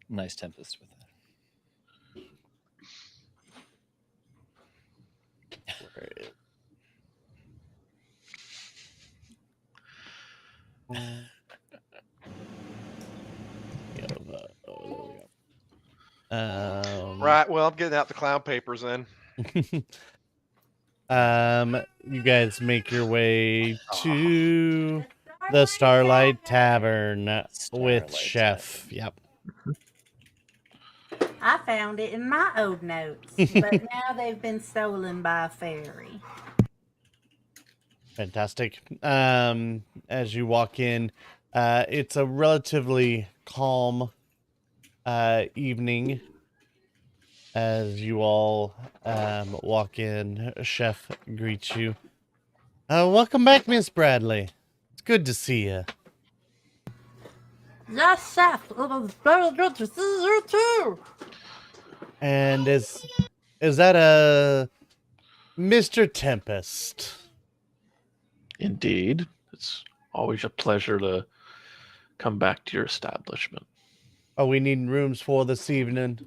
Nice Tempest with that. Where is Right. Well, I'm getting out the clown papers then. You guys make your way to the Starlight Tavern with Starlight Chef. Yep. I found it in my old notes, but now they've been stolen by a fairy. Fantastic. As you walk in, it's a relatively calm evening. As you all walk in, Chef greets you. Welcome back, Miss Bradley. It's good to see you. Yes, Chef. It was very good to see you too. And is that a Mr. Tempest? Indeed. It's always a pleasure to come back to your establishment. Are we needing rooms for this evening?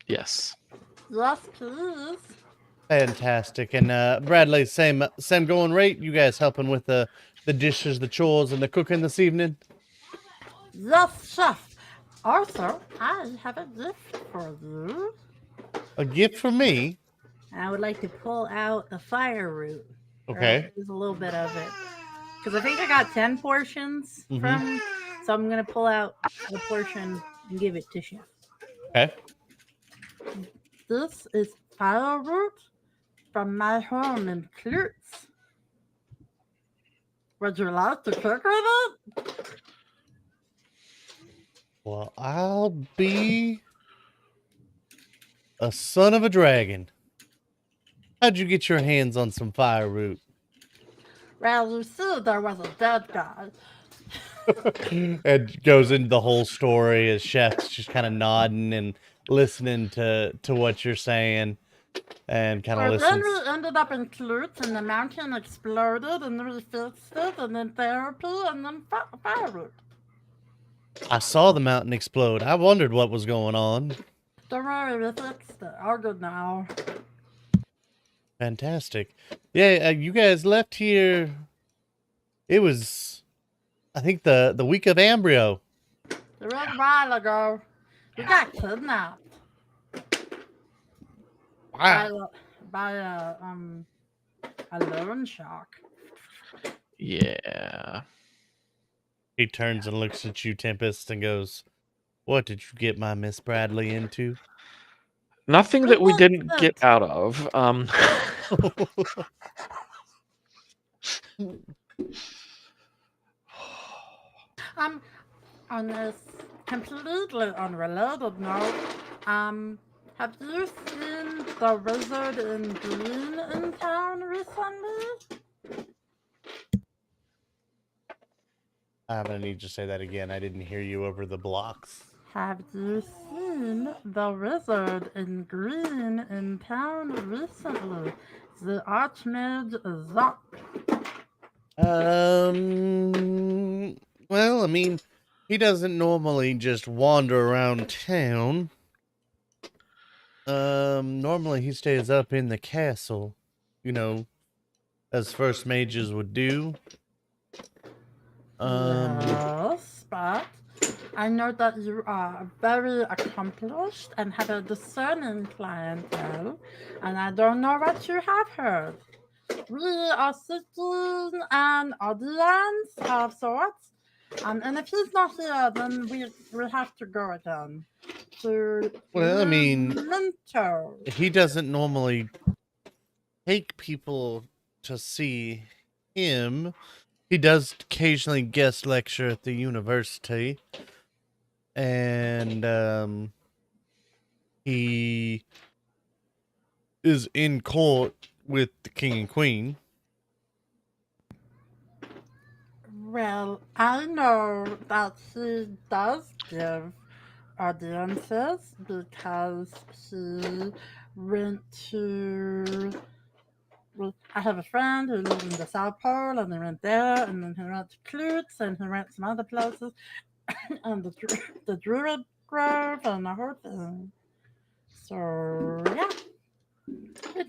Yes. Yes, please. Fantastic. And Bradley, same going rate. You guys helping with the dishes, the chores, and the cooking this evening? Yes, Chef. Arthur, I have a gift for you. A gift for me? I would like to pull out the fire root. Okay. There's a little bit of it. Because I think I got 10 portions from, so I'm going to pull out a portion and give it to Chef. Okay. This is fire root from my home in Klutz. Would you like to cook with it? Well, I'll be a son of a dragon. How'd you get your hands on some fire root? Well, you see, there was a dead guy. It goes into the whole story as Chef's just kind of nodding and listening to what you're saying, and kind of Then listens. we ended up in Klutz, and the mountain exploded, and we fixed it, and then therapy, and then fire root. I saw the mountain explode. I wondered what was going on. Don't worry, we fixed it. All good now. Fantastic. Yeah, you guys left here. It was, I think, the week of Ambrio. It was a while ago. We got kidnapped Wow. by a loan shark. Yeah. He turns and looks at you, Tempest, and goes, "What did you get my Miss Bradley into?" Nothing that we didn't get out of. On this completely unrelated note, have you seen the wizard in green in town recently? I'm gonna need you to say that again. I didn't hear you over the blocks. Have you seen the wizard in green in town recently? The Archmage Zoc. Well, I mean, he doesn't normally just wander around town. Normally he stays up in the castle, you know, as first mages would do. Yes, but I know that you are very accomplished and have a discerning clientele, and I don't know what you have heard. We are seeking an audience of sorts And if he's not here, then we have to go again. To Well, I mean, Monumental. he doesn't normally take people to see him. He does occasionally guest lecture at the university. And he is in court with the king and queen. Well, I know that he does give audiences because he went to. Well, I have a friend who lives in the South Pole, and he went there, and then he went to Klutz, and he went some other places, and the Druid Grove, and the whole thing. So yeah, we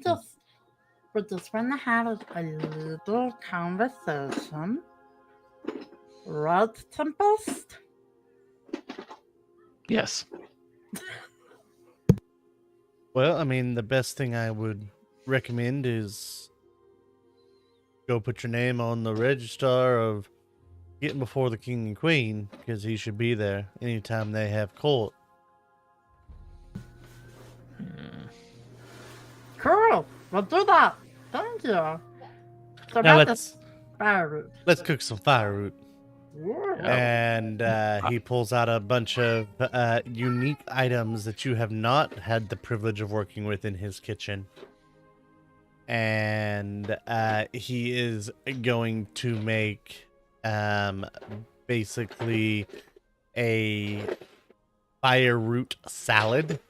just want to have a little conversation. Right, Tempest? Yes. Well, I mean, the best thing I would recommend is go put your name on the register of getting before the king and queen, because he should be there anytime they have court. Cool. We'll do that. Thank you. So Now that's firewood. let's cook some firewood. Yeah. And he pulls out a bunch of unique items that you have not had the privilege of working with in his kitchen. And he is going to make basically a fire root salad.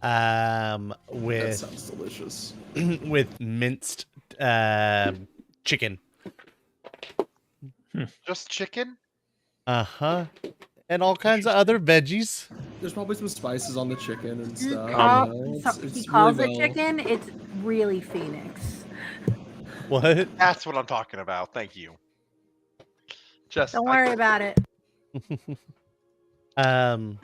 That With sounds delicious. with minced chicken. Just chicken? Uh-huh. And all kinds of other veggies. There's probably some spices on the chicken and stuff. He calls it chicken. It's really Phoenix. What? That's what I'm talking about. Thank you. Just Don't worry about it. And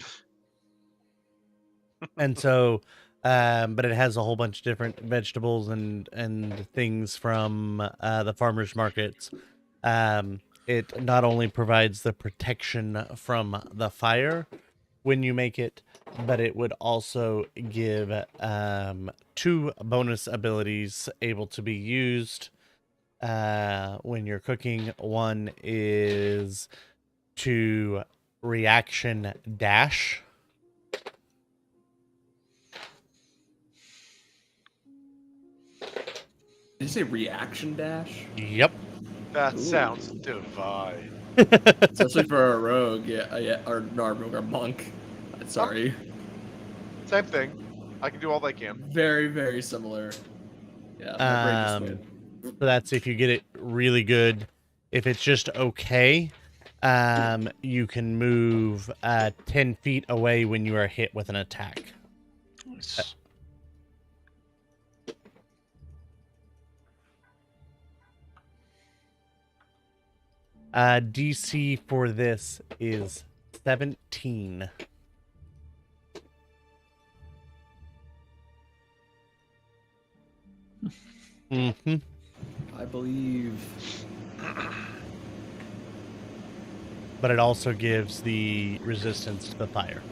so but it has a whole bunch of different vegetables and things from the farmers markets. It not only provides the protection from the fire when you make it, but it would also give 2 bonus abilities able to be used when you're cooking. One is to reaction dash. Did you say reaction dash? Yep. that sounds divine. Especially for a rogue, or not a rogue, or monk. Sorry. Same thing. I can do all I can. Very, very similar. Yeah. my brain just went. So that's if you get it really good. If it's just okay, you can move 10 feet away when you are hit with an attack. Nice. DC for this is 17. Mm-hmm. I believe. But it also gives the resistance to the fire.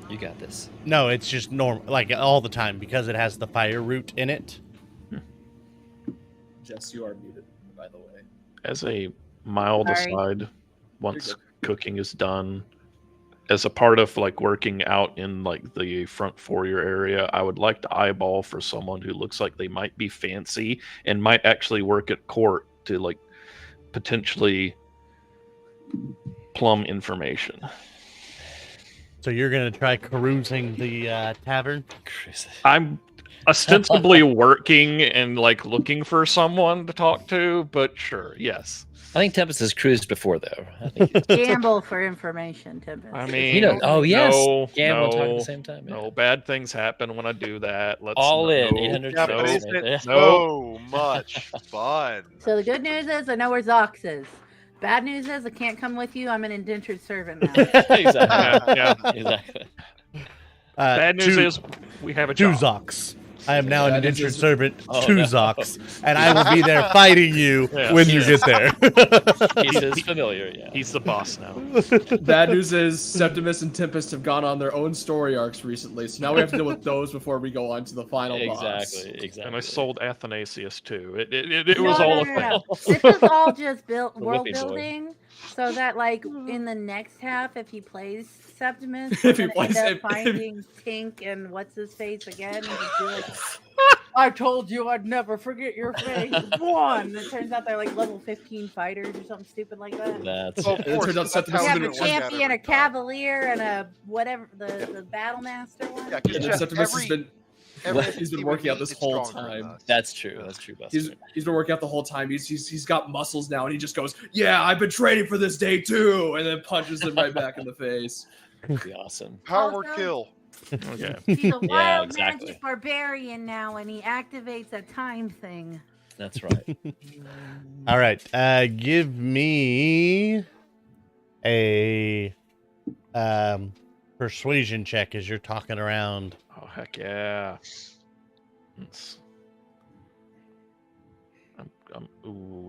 You got this. No, it's just normal, like all the time, because it has the fire root in it. Jess, you are muted, by the way. As a mild Sorry. aside, once good. cooking is done, as a part of like working out in like the front foyer area, I would like to eyeball for someone who looks like they might be fancy and might actually work at court to like potentially plumb information. So you're gonna try perusing the tavern? I'm ostensibly working and like looking for someone to talk to, but sure, yes. I think Tempest has cruised before, though. I think he's- Gamble for information, Tempest. I mean, you know. Oh yes. no, Gamble and talk at no, the same time. yeah. no, bad things happen when I do that. Let's All in, no, 800 Yeah, no, but tricks, isn't right it there. so much fun? So the good news is I know where Zox is. Bad news is I can't come with you. I'm an indentured servant now. Exactly. Yeah, yeah. Exactly. Bad news is we have a Two job. Zox. I am now an That is indentured his- servant Oh, to no. Zox, and I will be there fighting you Yes. when you Yes. get there. He's his familiar, yeah. He's the boss now. Bad news is Septimus and Tempest have gone on their own story arcs recently, so now we have to deal with those before we go on to the final boss. Exactly. And I sold Athanasius too. It was No, all no, a no, no. fun. This is all just built The world whipping boy. building, so that like in the next half, if he plays Septimus, If we're he gonna end plays up him. finding Tink and what's his face again. And just be like, I told you I'd never forget your face. One. It turns out they're like level 15 fighters or something stupid like that. That's Well, It of course, turns out that's Septimus how You is it's have gonna a gonna work out champion, every a time. cavalier, and a whatever the battle master one. Yeah, 'cause And Jeff, Septimus has been every he's been team working we out meet this is whole stronger than time. us. That's true. That's true, Buster. He's been working out the whole time. He's got muscles now, and he just goes, "Yeah, I've been training for this day too," and then punches him right back in the face. That'd be awesome. Power Also- kill. Okay. He's a wild exactly. magic barbarian now, and he activates a time thing. That's right. All right, give me a persuasion check as you're talking around. Oh heck yeah.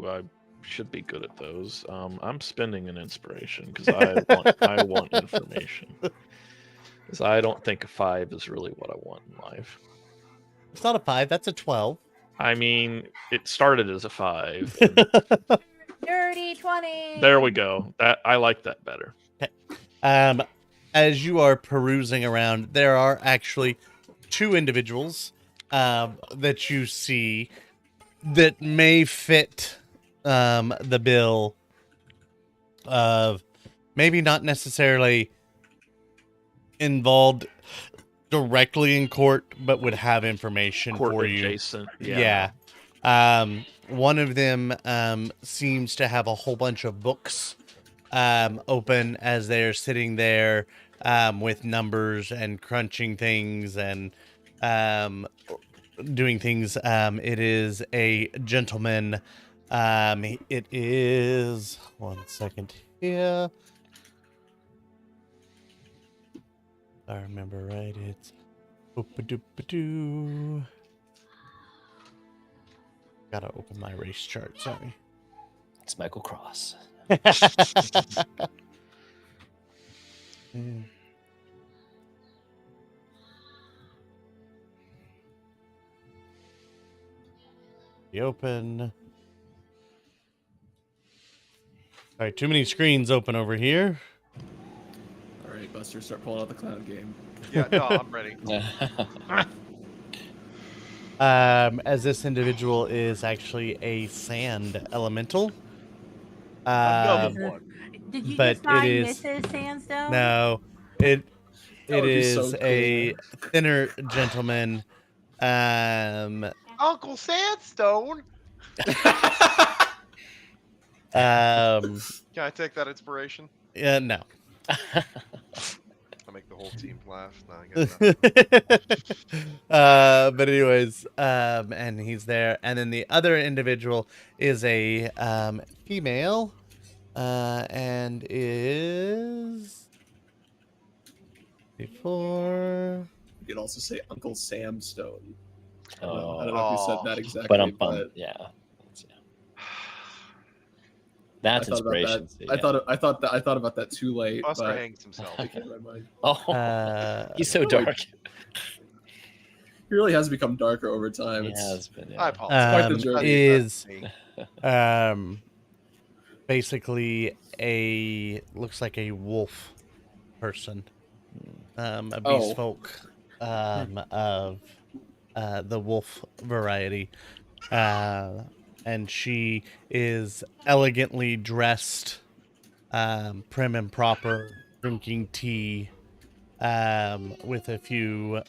I should be good at those. I'm spending an inspiration because I want information. Because I don't think a 5 is really what I want in life. It's not a 5, that's a 12. I mean, it started as a 5. Dirty 20. There we go. I like that better. As you are perusing around, there are actually 2 individuals that you see that may fit the bill of maybe not necessarily involved directly in court, but would have information Court for you. adjacent. Yeah. One of them seems to have a whole bunch of books open as they're sitting there with numbers and crunching things and doing things. It is a gentleman. It is 1 second here. If I remember right, it's Oop-a-doop-a-doo. Gotta open my race chart, sorry. It's Michael Cross. Mm. The open. All right, too many screens open over here. All right, Buster, start pulling out the cloud game. Yeah, no, I'm ready. As this individual is actually a sand elemental. Another one. Did you but just find it is- Mrs. Sandstone? No, it would be is so a thinner gentleman. Uncle Sandstone. Can I take that inspiration? Yeah, no. I'll make the whole team laugh. No, I guess not. But anyways, and he's there, and then the other individual is a female, and is before. You could also say Uncle Sam Stone. I Oh, don't know if you said that exactly, but I'm but bummed. Yeah. That's I thought about inspiration. that. I thought about that too late. Buster But hangs himself. I can't remember. Oh, he's so dark. He really has become darker over time. He It's has been. I Yeah. apologize. quite the journey. Is That's me. basically looks like a wolf person, a beast Oh. folk of the wolf variety, and she is elegantly dressed, prim and proper, drinking tea, with a few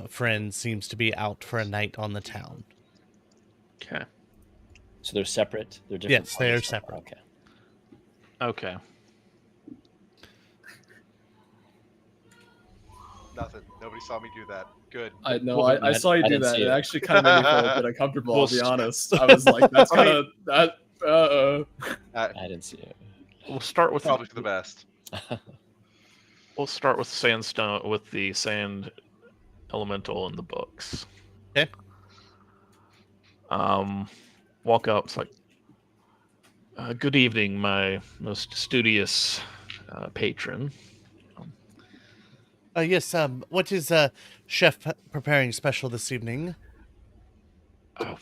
friends. Seems to be out for a night on the town. Okay. So they're separate. They're different. Yes, they are parties. separate. Okay. Okay. Nothing. Nobody saw me do that. Good. I know. Well, I saw you I do didn't that. see It it. actually kind of made me feel a bit uncomfortable. I'll Well, be honest. I was like, "That's I mean- kind of that." I didn't see it. We'll start with Probably for the best. We'll start with sandstone with the sand elemental in the books. Okay. Walk out. It's like, good evening, my most studious patron. Yes. What is chef preparing special this evening? Oh,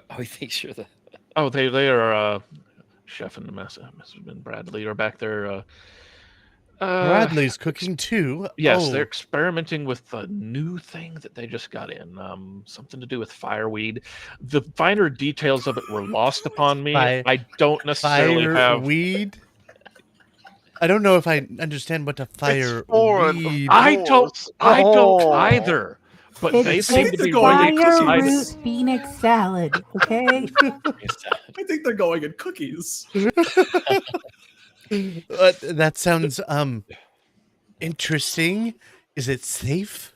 I think sure the they are chef and Mrs. Bradley are back there. Bradley's cooking too. Yes, they're Oh, experimenting with a new thing that they just got in. Something to do with fireweed. The finer details of it were lost upon me. I don't necessarily have. fireweed. I don't know if I understand what a It's foreign, of fireweed. I don't course. Oh. Oh. either. But they It's seem to be going really in fire excited. root Phoenix salad, okay? I think they're going in cookies. That sounds interesting. Is it safe?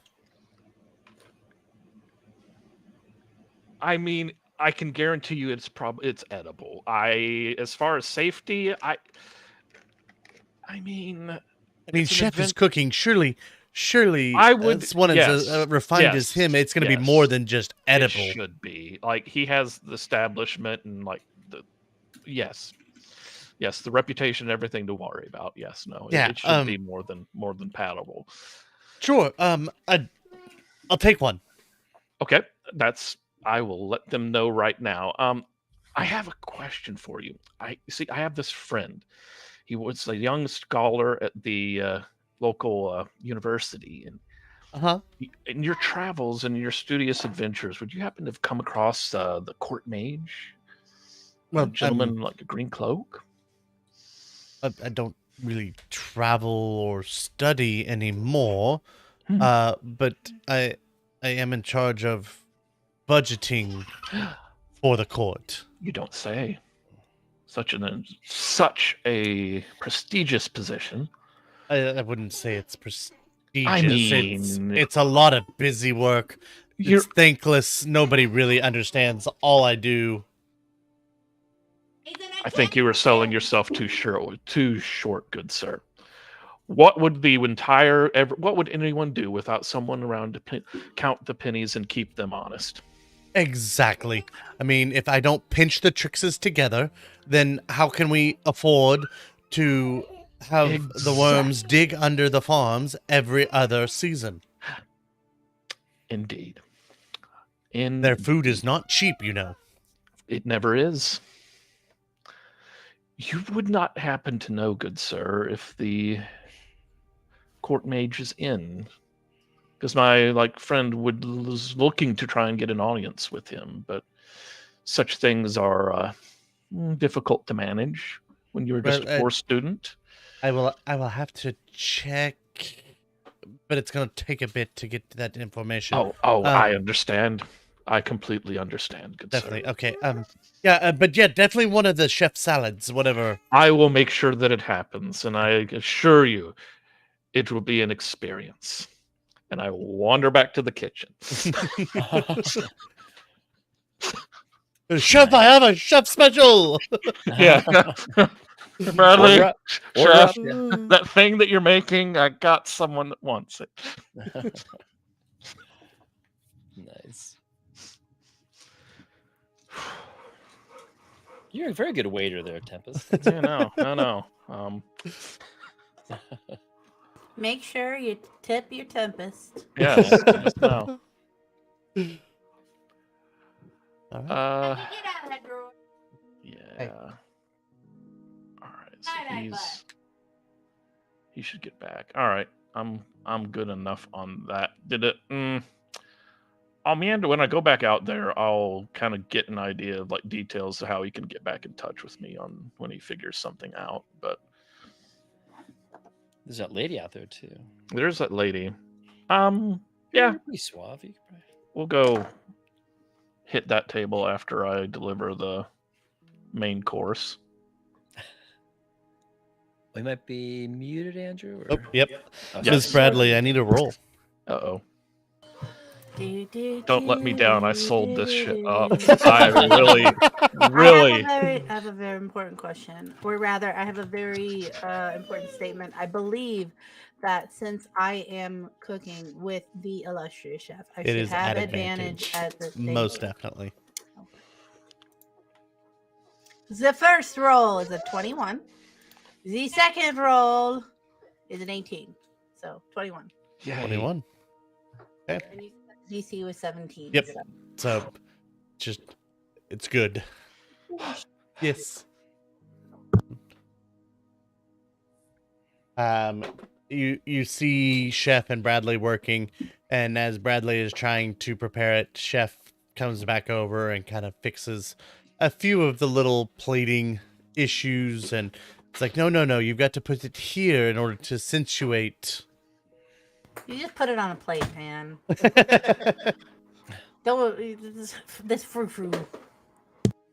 I mean, I can guarantee you it's edible. As far as safety, I mean, I mean, it's an chef is event- cooking. Surely, I would as one yes, as refined as him, it's going to be more than just edible. It should be. Like, he has the establishment and like yes, the reputation, everything to worry about. Yes, no, Yeah, it should be more than palatable. Sure. I'll take one. Okay, I will let them know right now. I have a question for you. I have this friend. He was a young scholar at the local university, and Uh-huh. in your travels and your studious adventures, would you happen to have come across the court mage? Well, A gentleman like a green cloak? I don't really travel or study anymore. But I am in charge of budgeting for the court. You don't say. Such a prestigious position. I wouldn't say it's prestigious. I mean, it's a lot of busy work. It's thankless. Nobody really understands all I do. I think you were selling yourself too short, good sir. What would what would anyone do without someone around to count the pennies and keep them honest? Exactly. I mean, if I don't pinch the Trixes together, then how can we afford to have the worms dig under the farms every other season? Indeed. Their food is not cheap, you know. It never is. You would not happen to know, good sir, if the court mage is in, because my friend was looking to try and get an audience with him, but such things are difficult to manage when you're just a poor student. I will have to check, but it's going to take a bit to get that information. I understand. I completely understand, good definitely. sir. Okay. But definitely one of the chef salads, whatever. I will make sure that it happens, and I assure you, it will be an experience. And I will wander back to the kitchen. Chef, I have a chef special. Yeah. Bradley, Order up, chef, that thing that you're making, I got someone that wants it. Nice. You're a very good waiter there, Tempest. I know. Make sure you tip your Tempest. Yes, no. Get out of that drawer. Yeah. Hey. All right. So he should get back. All right. I'm good enough on that. Did it? I'll meander when I go back out there. I'll kind of get an idea of details of how he can get back in touch with me on when he figures something out. But There's that lady out there too. there's that lady. You're pretty suave. We'll go hit that table after I deliver the main course. We might be muted, Andrew. Oh, yep. Okay. Ms. Bradley, I need a roll. Uh-oh. Don't let me down. I sold this shit up. I I really, really. I have a very important question, or rather, I have a very important statement. I believe that since I am cooking with the illustrious chef, I It should is have at advantage advantage. at the Most definitely. The first roll is a 21. The second roll is an 18. So 21. Yay. 21. Okay. And you said DC was 17. Yep. so- So, just, it's good. Yes. You see Chef and Bradley working, and as Bradley is trying to prepare it, Chef comes back over and kind of fixes a few of the little plating issues, and it's like, no, you've got to put it here in order to accentuate. You just put it on a plate, man. Don't this frou-frou.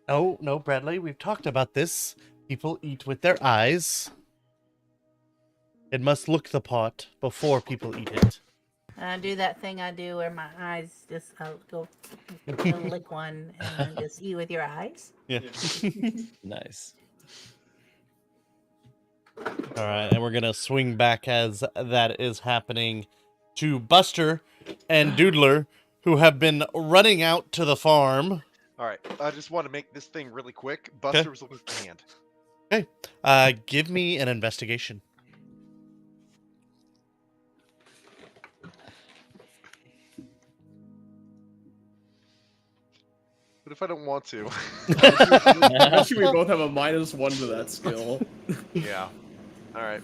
Oh, no, Bradley, we've talked about this. People eat with their eyes. It must look the part before people eat it. I do that thing I do where my eyes just go lick one and then just eat with your eyes. Yeah. Nice. All right, and we're going to swing back as that is happening to Buster and Doodler, who have been running out to the farm. All right, I just want to make this thing really quick. Buster was looking for the hand. Okay. Give me an investigation. What if I don't want to? Actually, we both have a -1 to that skill. Yeah. All right.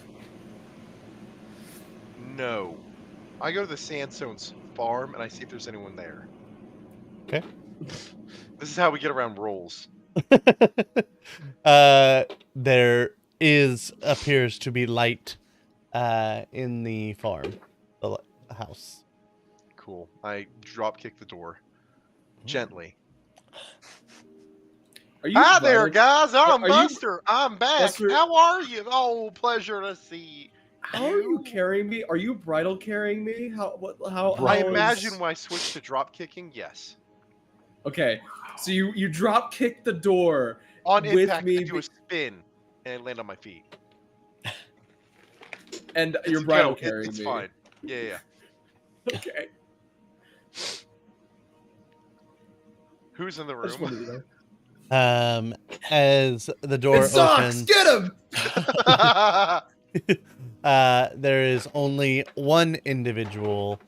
No. I go to the Sandstones farm and I see if there's anyone there. Okay. This is how we get around rolls. There appears to be light in the farm, the house. Cool. I drop kick the door gently. Are you Hi there, bridal- guys. I'm are you- Buster. I'm back. Buster- How are you? Oh, pleasure to see How are you carrying me? Are you bridal carrying me? How I is- imagine when I switched to drop kicking, yes. Okay, so you drop kick the door On with impact, me I do a spin and I land on my feet. and It's you're a bridal joke. carrying It's me. fine. Yeah. Okay. Who's in the I just room? wanted to know. As the door It sucks. opens, Get him. there is only one individual,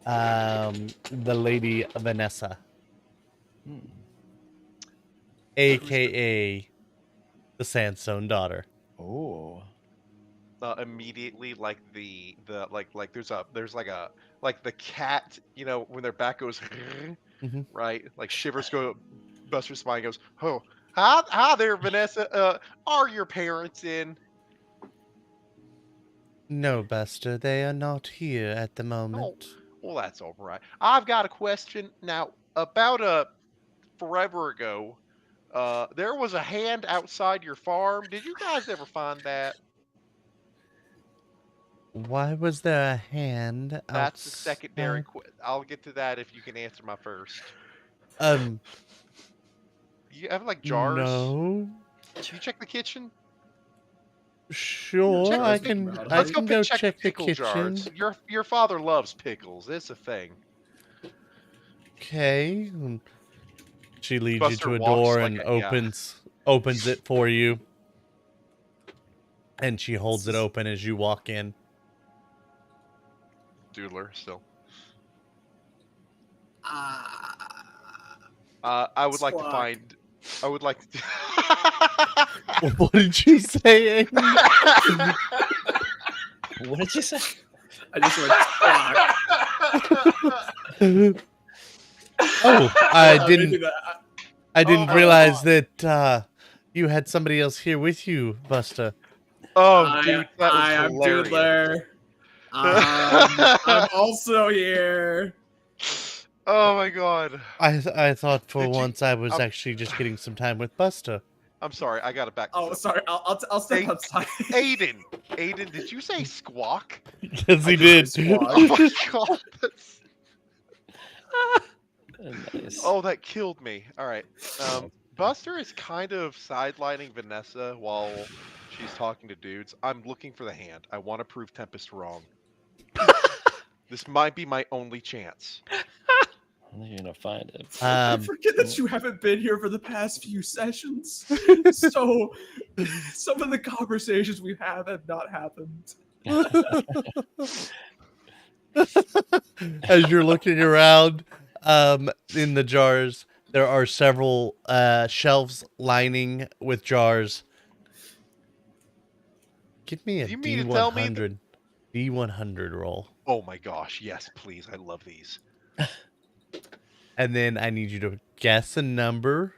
the Lady Vanessa, aka the Sandstone daughter. Oh. Immediately, like there's like the cat, you know, when their back goes, Mhm. right? Like shivers go up Buster's spine, goes, oh, hi there, Vanessa. Are your parents in? No, Buster, they are not here at the Oh, moment. well, that's all right. I've got a question now. About forever ago, there was a hand outside your farm. Did you guys ever find that? Why was there a hand outside? That's the secondary. I'll get to that if you can answer my first. You have like jars. No. You check the kitchen. Sure, Check I the can. kitchen. I Let's can go go check check the pickle kitchen. jars. Your father loves pickles. It's a thing. Okay. She leads Buster you to a walks door like and a- yeah. opens it for you. And she holds it open as you walk in. Doodler still. I would like to Squawk. find. I would like to. What did you say, Amy? What did you say? I just went. Fuck. Oh, I Maybe didn't. that- I didn't Oh. realize that you had somebody else here with you, Buster. Oh, dude, that was I am hilarious. Doodler. I'm also here. Oh my god. I thought for Did you- once I was I'm- actually just getting some time with Buster. I'm sorry. I got it back. Oh, sorry. I'll step Hey, outside. Aiden, did you say squawk? Yes, he I did. just squawk. Oh my god. Nice. Oh, that killed me. All right. Buster is kind of sidelining Vanessa while she's talking to dudes. I'm looking for the hand. I want to prove Tempest wrong. This might be my only chance. I think you're gonna find it. I Um, forget that you haven't been here for the past few sessions. So some of the conversations we have not happened. as you're looking around in the jars, there are several shelves lining with jars. Give me a You mean to tell me D100. D100 roll. Oh my gosh, yes, please. I love these. And then I need you to guess a number.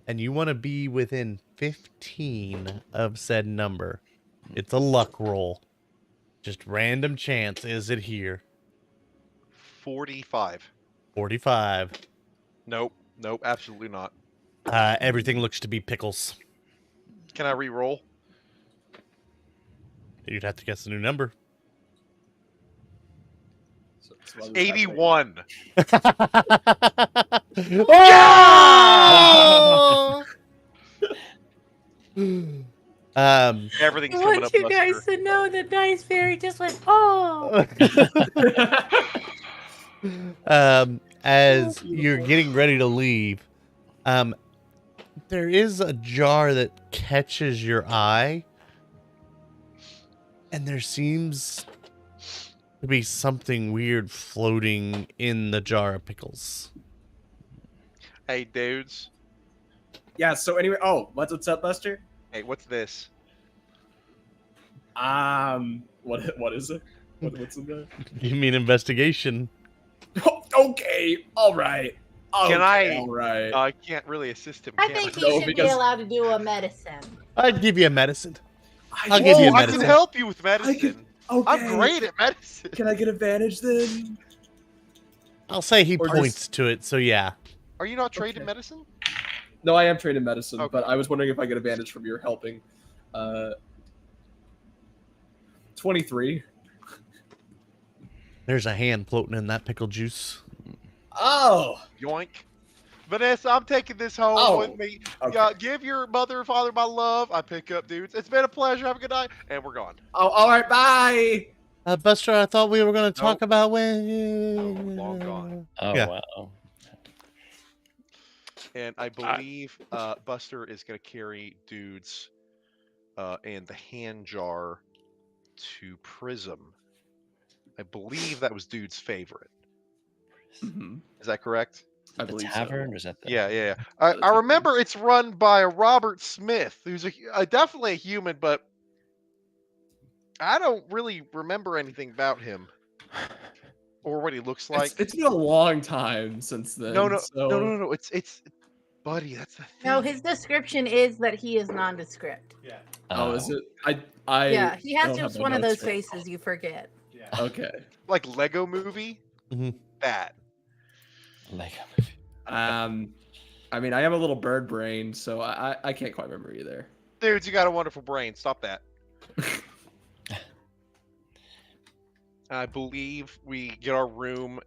And you want to be within 15 of said number. It's a luck roll. Just random chance. Is it here? 45. 45. Nope, absolutely not. Everything looks to be pickles. Can I re-roll? You'd have to guess a new number. So 81. Oh! Everything's I coming want up, you guys Buster. to know the Dice Fairy just went, oh! As you're getting ready to leave, there is a jar that catches your eye, and there seems to be something weird floating in the jar of pickles. Hey, dudes. Yeah, so anyway, what's up, Buster? Hey, what's this? What is it? What's in there? You mean investigation? Okay, all right. Can I- All right. I can't really assist him. I can think I? he No, should be because- allowed to do a medicine. I'd give you a medicine. I'll give you a I medicine. can help you with medicine. Okay. I'm great at medicine. Can I get advantage then? I'll say he Or points just- to it, so yeah. Are you not trained in Okay. medicine? No, I am trained in medicine, Okay. but I was wondering if I get advantage from your helping. 23. There's a hand floating in that pickle juice. Oh. Yoink. Vanessa, I'm taking this home Oh, with me. okay. Yeah, give your mother and father my love. I pick up dudes. It's been a pleasure. Have a good night. And we're gone. Oh, all right. Bye. Buster, I thought we were going to talk Nope. about when... No, long gone. Oh Yeah. wow. And I believe Buster is going to carry dudes and the hand jar to Prism. I believe that was dude's favorite. Mhm. Is that correct? I The believe tavern, or is that the Yeah. I remember it's run by a Robert Smith, who's definitely a human, but I don't really remember anything about him or what he looks like. It's been a long time since then. No. It's buddy. That's the thing. No, his description is that he is nondescript. Oh, is it? I Yeah, he has don't have just my one of notes those right. faces you forget. Okay. Like Lego Movie. Mhm. That. Lego? I mean, I am a little bird brain, so I can't quite remember either. Dudes, you got a wonderful brain. Stop that. I believe we get our room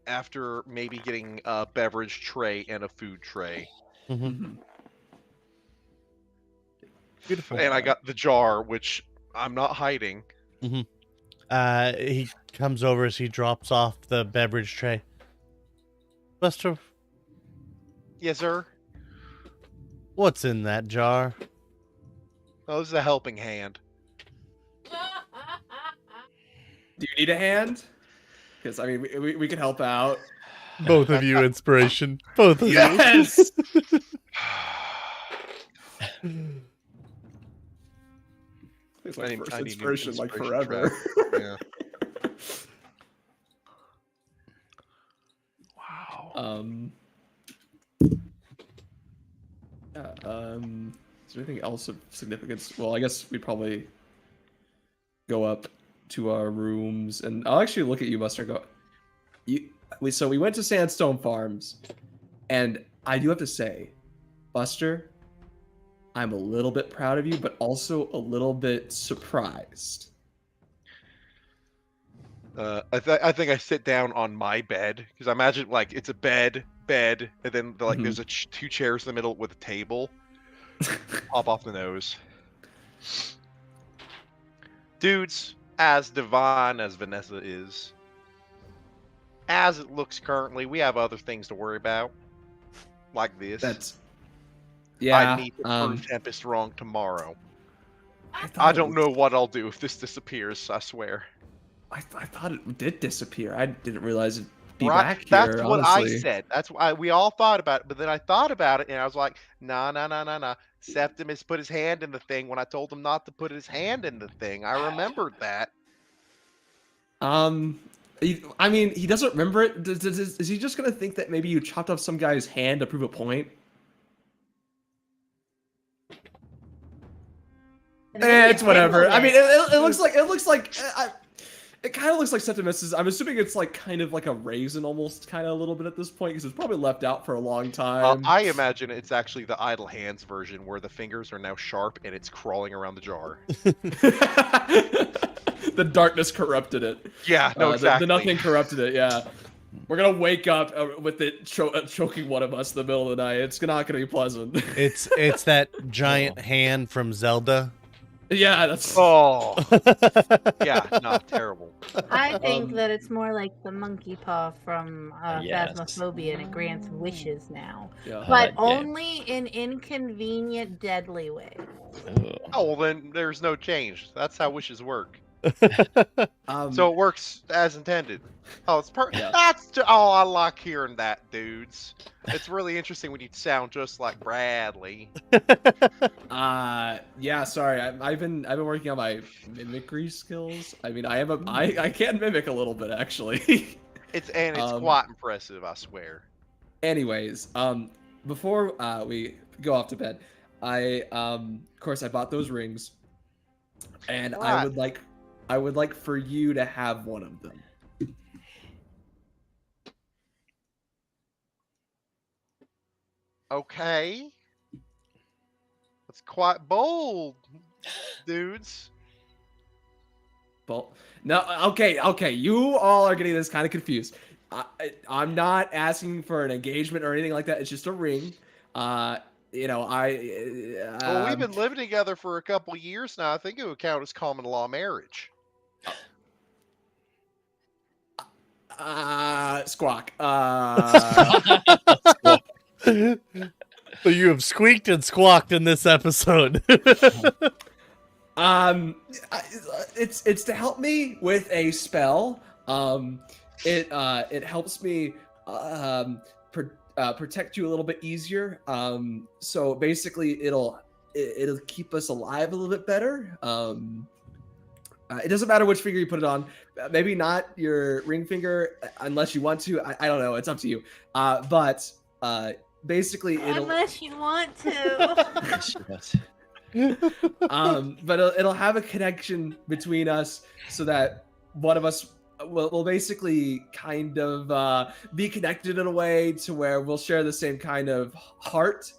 after maybe getting a beverage tray and a food tray. Mhm. Beautiful. And I got the jar, which I'm not hiding. He comes over as he drops off the beverage tray. Buster, Yes, sir. what's in that jar? Oh, this is a helping hand. Do you need a hand? Because I mean, we can help out. Both of you inspiration. Both of Yes. It's I like need- first I need new inspiration, like inspiration forever. Yeah. Wow. Yeah, is there anything else of significance? Well, I guess we'd probably go up to our rooms, and I'll actually look at you, Buster, and go. So we went to Sandstone Farms, and I do have to say, Buster, I'm a little bit proud of you, but also a little bit surprised. I think I sit down on my bed because I imagine like it's a bed, and then there's two chairs in the middle with a table. Pop off the nose. Dudes, as divine as Vanessa is, as it looks currently, we have other things to worry about, like this. I need to prove Tempest wrong tomorrow. I don't know what I'll do if this disappears. I swear. I thought it did disappear. I didn't realize it'd be Right, back here. that's what I honestly. said. That's why we all thought about it. But then I thought about it, and I was like, nah. Septimus put his hand in the thing when I told him not to put his hand in the thing. I remembered that. I mean, he doesn't remember it. Is he just gonna think that maybe you chopped off some guy's hand to prove a point? It's whatever. I mean, it looks like it kind of looks like Septimus's. I'm assuming it's like kind of like a raisin, almost kind of a little bit at this point, because it's probably left out for a long time. I imagine it's actually the idle hands version where the fingers are now sharp and it's crawling around the jar. The darkness corrupted it. Yeah, no, exactly. The nothing corrupted it. Yeah, we're gonna wake up with it choking one of us in the middle of the night. It's not gonna be pleasant. It's that giant hand from Zelda. Yeah, that's. Oh. Yeah, no, terrible. I think that it's more like the monkey paw from Yes. Phasmophobia, and it grants wishes now, Yeah. but yeah. only in inconvenient, deadly ways. Oh, well, then there's no change. That's how wishes work. So So it works as intended. Oh, it's Yeah. I like hearing that, dudes. It's really interesting when you sound just like Bradley. yeah. Sorry, I've been working on my mimicry skills. I mean, I can mimic a little bit actually. It's quite impressive, I swear. Anyways, before we go off to bed, of course I bought those rings, and I would like for you to have one of them. Okay. That's quite bold, dudes. Well, no, okay. You all are getting this kind of confused. I'm not asking for an engagement or anything like that. It's just a ring. Well, we've been living together for a couple years now. I think it would count as common law marriage. Squawk. So you have squeaked and squawked in this episode. It's to help me with a spell. It helps me protect you a little bit easier. So basically, it'll keep us alive a little bit better. It doesn't matter which finger you put it on. Maybe not your ring finger unless you want to. I don't know. It's up to you. But basically, Unless you want to. but it'll have a connection between us so that one of us will basically kind of be connected in a way to where we'll share the same kind of heart,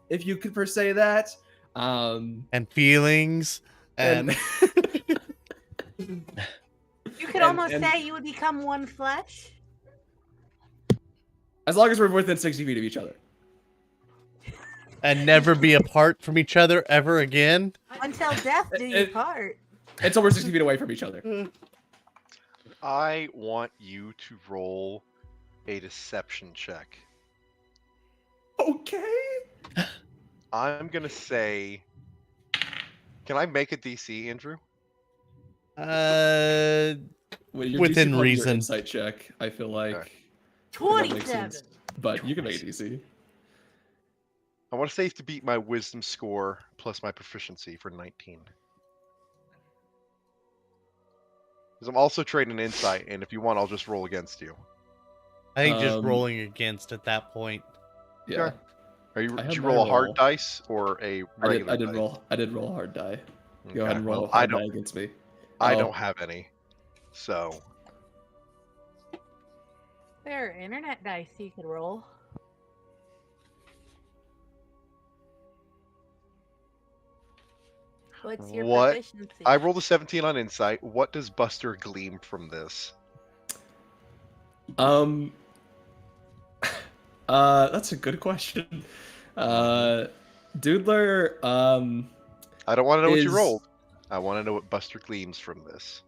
if you could per se that. And feelings. And You could almost say you would become one flesh. As long as we're within 60 feet of each other. And never be apart from each other ever again. Until death do you part. Until we're 60 feet away from each other. I want you to roll a deception check. Okay. I'm gonna say, can I make a DC, Andrew? Within DC reason. Your insight check, I feel like. Okay. 27. But you can make a DC. I want to say to beat my wisdom score plus my proficiency for 19. Because I'm also trading insight, and if you want, I'll just roll against you. I think just rolling against at that point. Yeah. Did you roll a hard dice or a regular dice? I did roll a hard die. Okay, Go ahead and roll well, a hard die against me. I don't have any. So. There are internet dice you could roll. What's your proficiency? I rolled a 17 on insight. What does Buster glean from this? That's a good question. Doodler, I don't want to know what you is- rolled. I want to know what Buster gleams from this.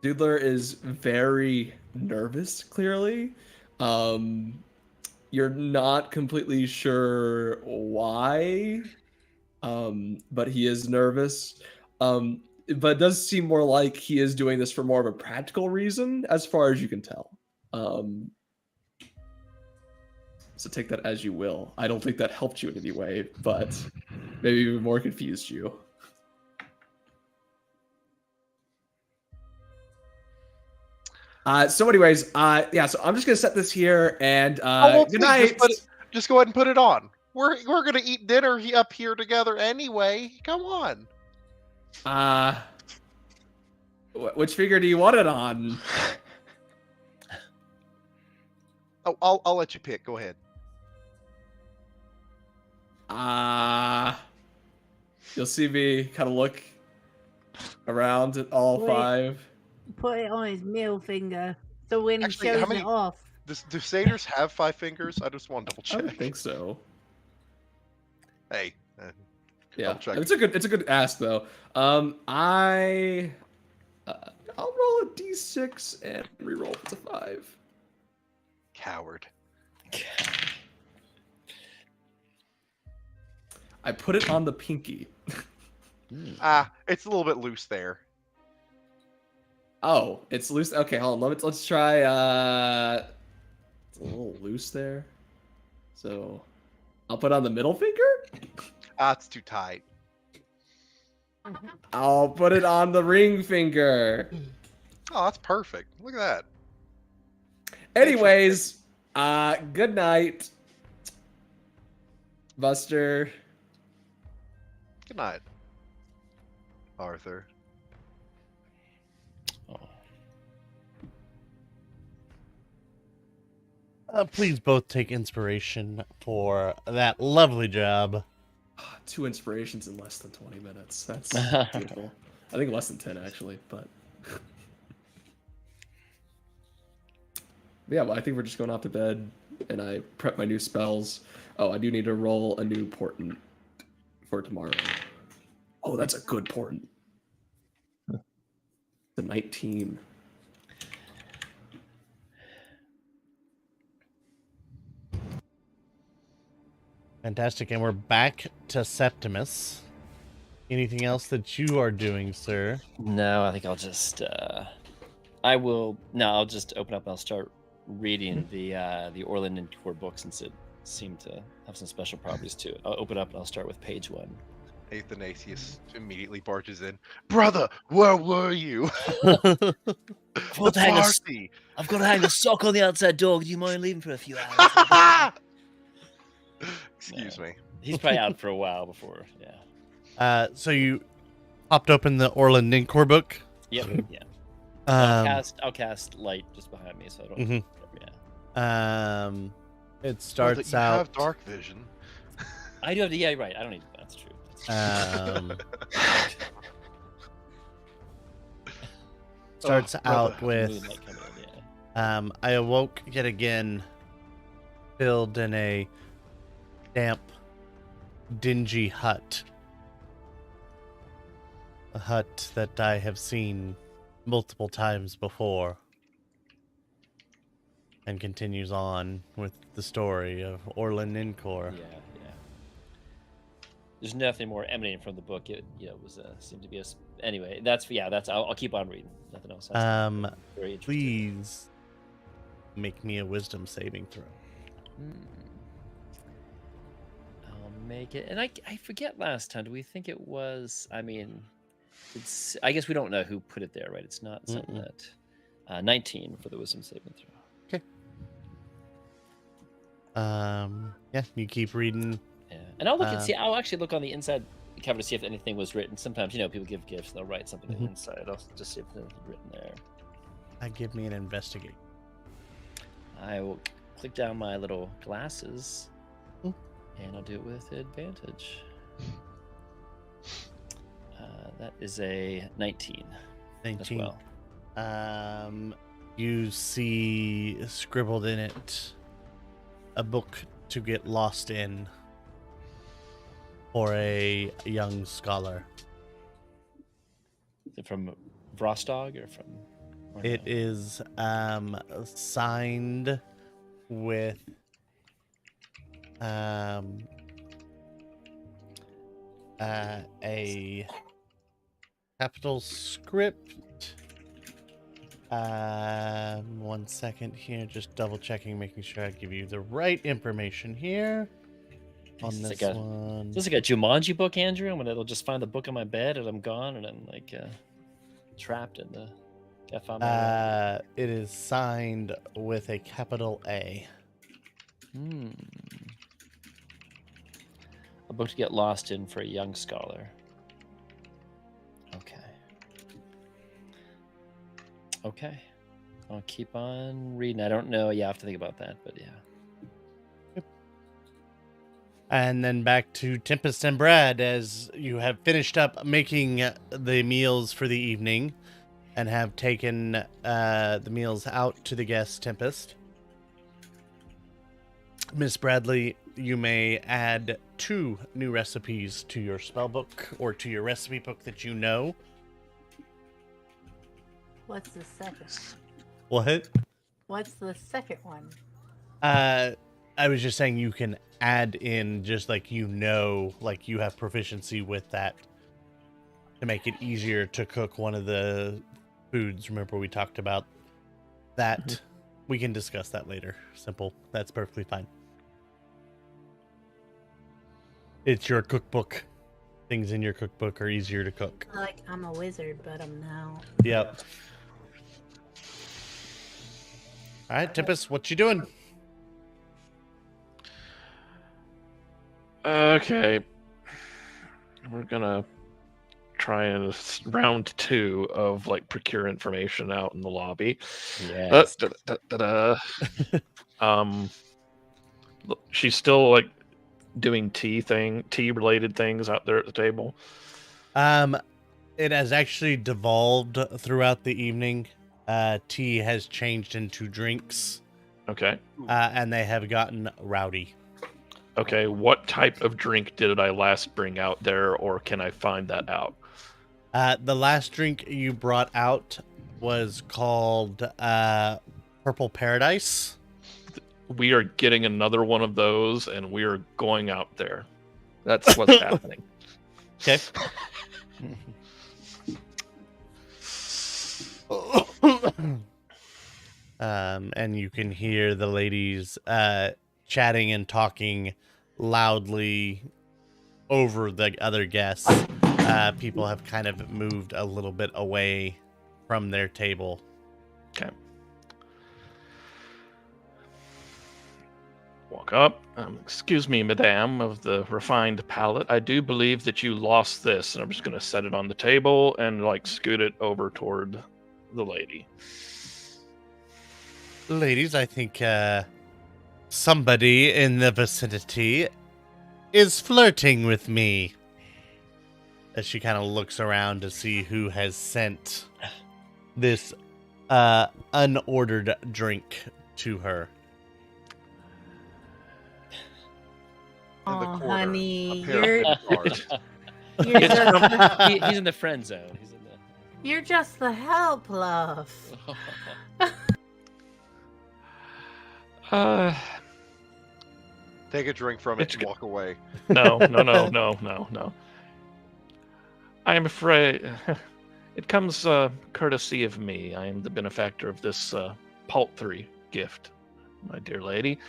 Doodler is very nervous, clearly. You're not completely sure why, but he is nervous. But it does seem more like he is doing this for more of a practical reason, as far as you can tell. So take that as you will. I don't think that helped you in any way, but maybe even more confused you. So anyways, yeah, so I'm just gonna set this here and well, good please, night. just go ahead and put it on. We're gonna eat dinner up here together anyway. Come on. Which figure do you want it on? Oh, I'll let you pick. Go ahead. You'll see me kind of look around at all Wait. 5. Put it on his middle finger. So when he Actually, shows how many- it off. Do satyrs have 5 fingers? I just want to double I don't check. think so. Hey. Yeah, Double check. it's a good ask though. I'll roll a d6 and reroll if it's a 5. Coward. I put it on the pinky. It's a little bit loose there. Oh, it's loose. Okay, hold on. Let's try. It's a little loose there. So, I'll put on the middle finger. It's too tight. I'll put it on the ring finger. Oh, that's perfect. Look at that. Anyways, good night, Buster. Good night, Arthur. Please both take inspiration for that lovely job. 2 inspirations in less than 20 minutes. That's beautiful. I think less than 10 actually, but yeah. Well, I think we're just going off to bed, and I prep my new spells. Oh, I do need to roll a new portent for tomorrow. Oh, that's a good portent. The 19. Fantastic, and we're back to Septimus. Anything else that you are doing, sir? No, I think I'll just I'll just open up and I'll start reading the Orland and Core book, since it seemed to have some special properties to it. I'll open up and I'll start with page 1. Athanasius immediately barges in. Brother, where were you? I've The party. I've got to hang a sock on the outside door. Do you mind leaving for a few hours? Excuse me. He's probably out for a while before. Yeah. So you popped open the Orland Nincor book? Yep. Yeah. I'll cast light just behind me, so I don't. Yeah. It starts you out. have dark vision. I do have to. Yeah, right. I don't need. That's true. Starts out brother. with. Moonlight coming in, yeah. I awoke yet again, filled in a damp, dingy hut. A hut that I have seen multiple times before. And continues on with the story of Orland Nincor. Yeah. There's nothing more emanating from the book. It was seemed to be anyway. That's I'll keep on reading. Nothing else. Very interesting. Please make me a wisdom saving throw. I'll make it. And I forget last time. Do we think it was? I mean, I guess we don't know who put it there, right? It's not something that 19 for the wisdom saving throw. Okay. Yeah, you keep reading. Yeah, and I'll look and see. I'll actually look on the inside cover to see if anything was written. Sometimes, people give gifts; they'll write something inside. I'll just see if there's written there. Give me an investigate. I will click down my little glasses, and I'll do it with advantage. That is a 19. 19. As well. you see scribbled in it a book to get lost in for a young scholar. Is it from Vrostog or from? Or It no? is signed with a capital script. 1 second here, just double checking, making sure I give you the right information here on Is this this like one. Is this like a Jumanji book, Andrew? When it'll just find the book on my bed and I'm gone and I'm like trapped in the. I found my way. It is signed with a capital A. A book to get lost in for a young scholar. Okay. I'll keep on reading. I don't know. Yeah, I have to think about that, but yeah. And then back to Tempest and Brad as you have finished up making the meals for the evening and have taken the meals out to the guest, Tempest. Miss Bradley, you may add 2 new recipes to your spell book or to your recipe book that you know. What's the second? What? What's the second one? I was just saying you can add in just like like you have proficiency with that to make it easier to cook one of the foods. Remember we talked about that. We can discuss that later. Simple. That's perfectly fine. It's your cookbook. Things in your cookbook are easier to cook. Like I'm a wizard, but I'm not. Yep. All right, Tempest, what you doing? Okay. We're gonna try and round 2 of like procure information out in the lobby. Yes. She's still like doing tea related things out there at the table. It has actually devolved throughout the evening. Tea has changed into drinks. Okay. And they have gotten rowdy. Okay, what type of drink did I last bring out there, or can I find that out? The last drink you brought out was called Purple Paradise. We are getting another one of those, and we are going out there. That's what's happening. Okay. And you can hear the ladies chatting and talking loudly over the other guests. People have kind of moved a little bit away from their table. Okay. Walk up. Excuse me, madame of the refined palate. I do believe that you lost this, and I'm just going to set it on the table and like scoot it over toward the lady. Ladies, I think somebody in the vicinity is flirting with me. As she kind of looks around to see who has sent this unordered drink to her. In the Oh, corner, honey, a pair of cards. you're just, He's in the friend zone. He's in the. you're just the help, love. Take a drink from it It's and walk away. No. I am afraid it comes courtesy of me. I am the benefactor of this paltry gift, my dear lady.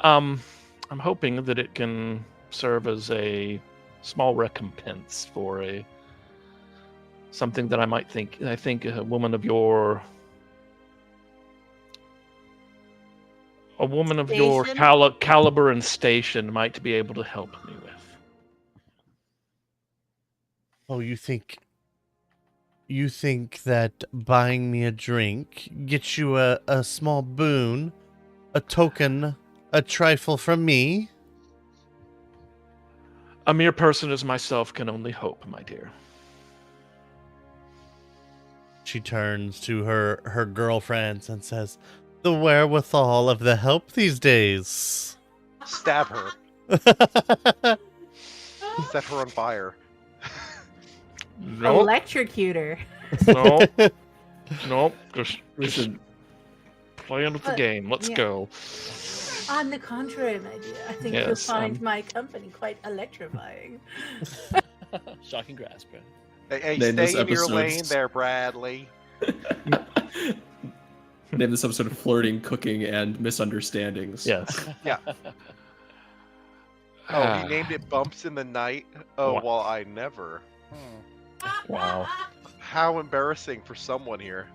I'm hoping that it can serve as a small recompense for something that I think a woman of your Station? caliber and station might be able to help me with. Oh, you think that buying me a drink gets you a small boon, a token, a trifle from me? A mere person as myself can only hope, my dear. she turns to her girlfriends and says, "The wherewithal of the help these days." Stab her. Set her on fire. Nope. Electrocutor. Nope. Nope. Just Listen, playing with the But, game. Let's yeah. go. On the contrary, my dear, I think you'll Yes, find my company quite electrifying. Shocking grasp, bro. Hey, Name this stay in your episode. lane there, Bradley. name this episode of Flirting, Cooking, and Misunderstandings. Yes. Yeah. Oh, he named it Bumps in the Night? Oh, Wow. well, I never. Wow. How embarrassing for someone here.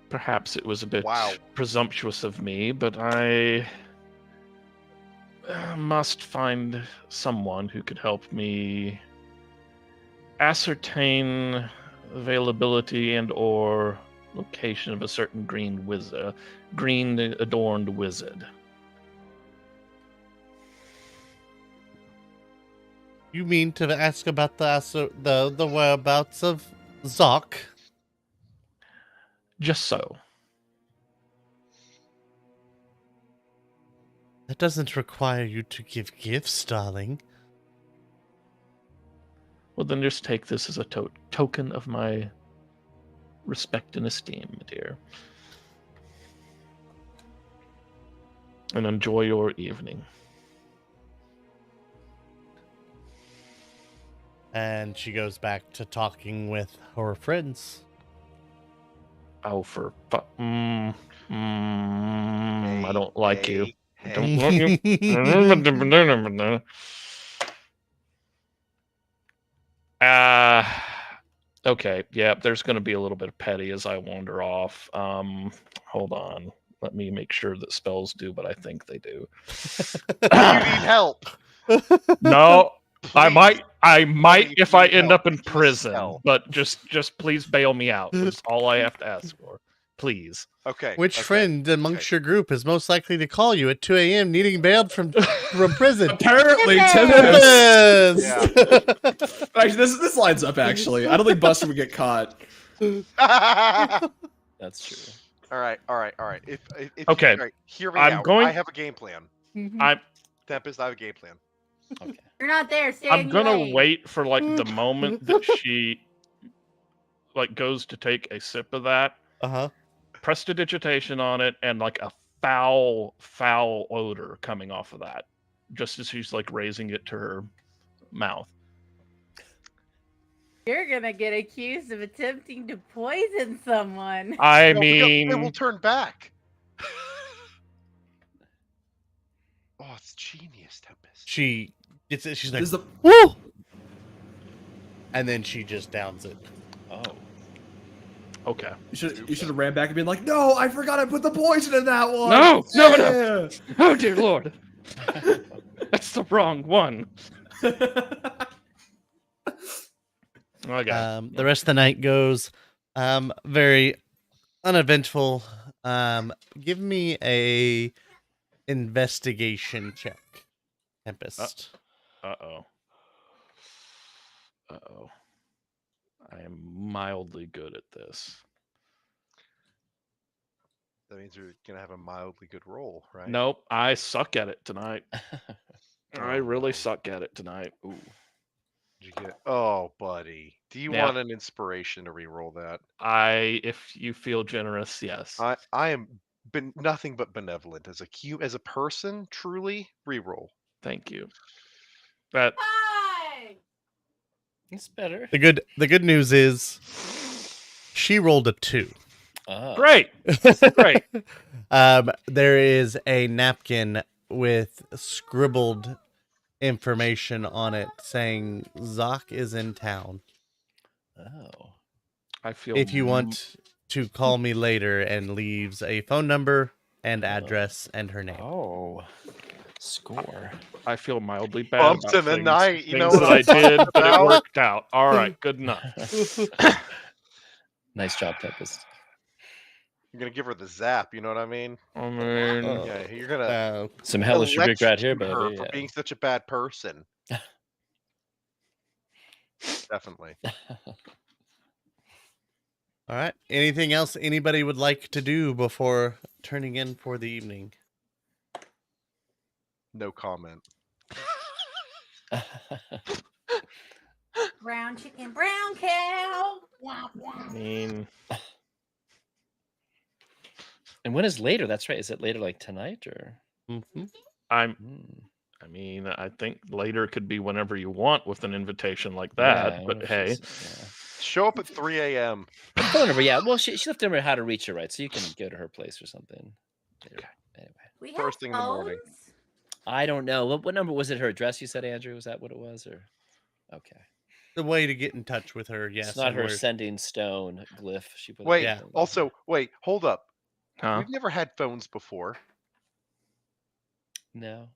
Perhaps it was a bit Wow. presumptuous of me, but I must find someone who could help me ascertain availability and/or location of a certain green adorned wizard. You mean to ask about the whereabouts of Zoc? Just so. That doesn't require you to give gifts, darling. Well, then just take this as a token of my respect and esteem, my dear. And enjoy your evening. And she goes back to talking with her friends. Oh, I don't like you. Hey, Don't like you. Okay, yeah, there's going to be a little bit of petty as I wander off. Hold on. Let me make sure that spells do what I think they do. you need help. No, I Please. might Please if I need end help. up in Please prison, help. but just please bail me out. That's all I have to ask for. Please. Okay. Which okay. friend amongst your group is most likely to call you at 2 a.m. needing bail from prison? Apparently, Timbers! Timbers. Yes! Actually, this lines up. Actually, I don't think Buster would get caught. That's true. all right. If Okay, all right, hear me I'm out. going- I have a game plan. I'm Tempest, I have a game plan. Okay. You're not there. Stay I'm in your gonna lane. wait for like the moment that she like goes to take a sip of that, Uh-huh. prestidigitation on it, and like a foul odor coming off of that, just as she's like raising it to her mouth. You're gonna get accused of attempting to poison someone. I Well, mean, they will turn back. Oh, it's genius, Tempest. She gets it. She's like, This is the "Woo!" And then she just downs it. Oh. okay. you should have ran back and been like, "No, I forgot I put the poison in that one." No. Yeah. Oh dear Lord, that's the wrong one. Okay. The rest of the night goes very uneventful. Give me a investigation check, Tempest. Uh-oh. I am mildly good at this. That means you're gonna have a mildly good roll, right? Nope, I suck at it tonight. I Oh, really no. suck at it tonight. Ooh. Did you get? Oh, buddy. Do you Yeah. want an inspiration to re-roll that? If you feel generous, yes. I am nothing but benevolent as a person. Truly, re-roll. Thank you. That Hi! It's better. The good news is she rolled a 2. Oh. great. Great. There is a napkin with scribbled information on it saying Zoc is in town. Oh. I feel If you want to call me later, and leaves a phone number and address and her name. Oh. Score. I feel mildly bad Bumps about in the things, night, you know things what that I I'm talking did, but it about? worked out. All right, good enough. Nice job, Tempest. You're gonna give her the zap. You know what I mean? I mean, Oh. Yeah, you're gonna Some hellish regret here, electrocute her baby. for Yeah. being such a bad person. definitely. All right. Anything else anybody would like to do before turning in for the evening? No comment. Brown chicken, brown cow. Wah, I wah. mean, And when is later? That's right. Is it later like tonight or? Mm-hmm. I mean, I think later could be whenever you want with an invitation like that. Yeah, I but wonder if hey, she's- Show up at 3 a.m. yeah. Phone number, yeah. Well, she left a number how to reach her, right? So you can go to her place or something. Okay. Anyway, We have First thing in the morning. phones? I don't know. What number was it? Her address? You said, Andrew? Was that what it was? Or okay, The way to get in touch with her, yes. it's not and her we're- sending stone glyph. She put. Wait, Yeah. also, wait, hold up. Huh? We've never had phones before. No,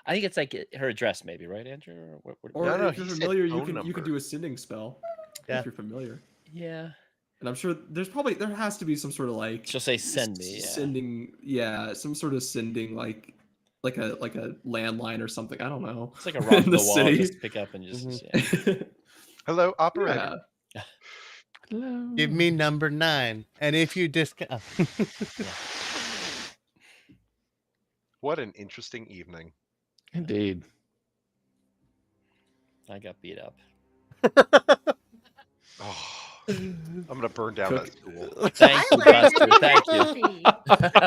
I think it's like her address, maybe, right, Andrew? Or Or No, if he you're said familiar, you phone can number. do a sending spell. Yeah. If you're familiar. yeah, And I'm sure there has to be some sort of like she'll say send me. Yeah. sending, some sort of sending like a landline or something. I don't know. It's like a rock in the the wall, city. just pick up and just. Mhm. Yeah. Hello, operator. Yeah. Hello. Give me number 9. And if you discount. What an interesting evening. Indeed. I got beat up. Oh, I'm gonna burn down that school. Thank you, I learned Buster. in Thank you. university.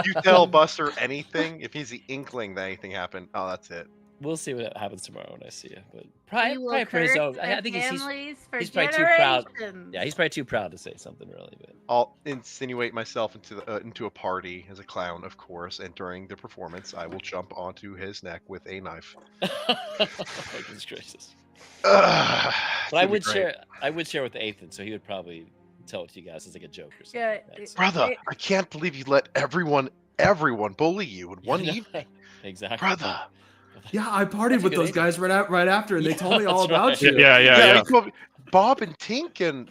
If you tell Buster anything, if he's the inkling that anything happened, oh, that's it. We'll see what happens tomorrow when I see you. But We probably will for his curse own. I their think families for he's probably too proud. generations. Yeah, he's probably too proud to say something really. But I'll insinuate myself into a party as a clown, of course, and during the performance, I will jump onto his neck with a knife. goodness gracious. Ugh, it's But I gonna be would great. share with Ethan, so he would probably tell it to you guys as like a joke or something. Yeah, right? So- Brother, I can't believe you let everyone bully you in one Yeah, evening. Exactly. Brother. Yeah, I partied That's a with good those age. guys right after, and they Yeah, told me all that's about right. you. Yeah. he called me Bob and Tink and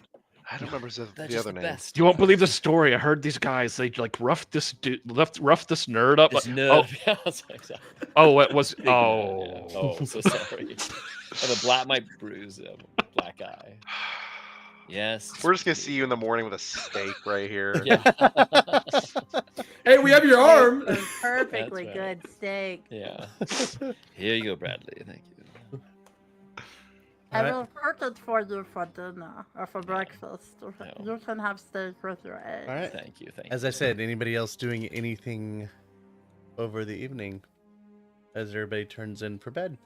I don't remember That's the just other the name. best. You won't believe the story. I heard these guys. They like roughed this dude, roughed this nerd up. This like, nerve. Yeah, that's exactly. oh, it was. Big nerd, Oh, yeah. Oh, so sorry. My bruise, black eye. Yes. We're just gonna see you in the morning with a steak right here. Yeah. Hey, we have your arm. Some perfectly That's right. good steak. Yeah. Here you go, Bradley. Thank you. I Alright. will cook it for you for dinner or for breakfast. No. You can have steak with your eggs. All right. Thank you. Thank As you. I said, anybody else doing anything over the evening as everybody turns in for bed?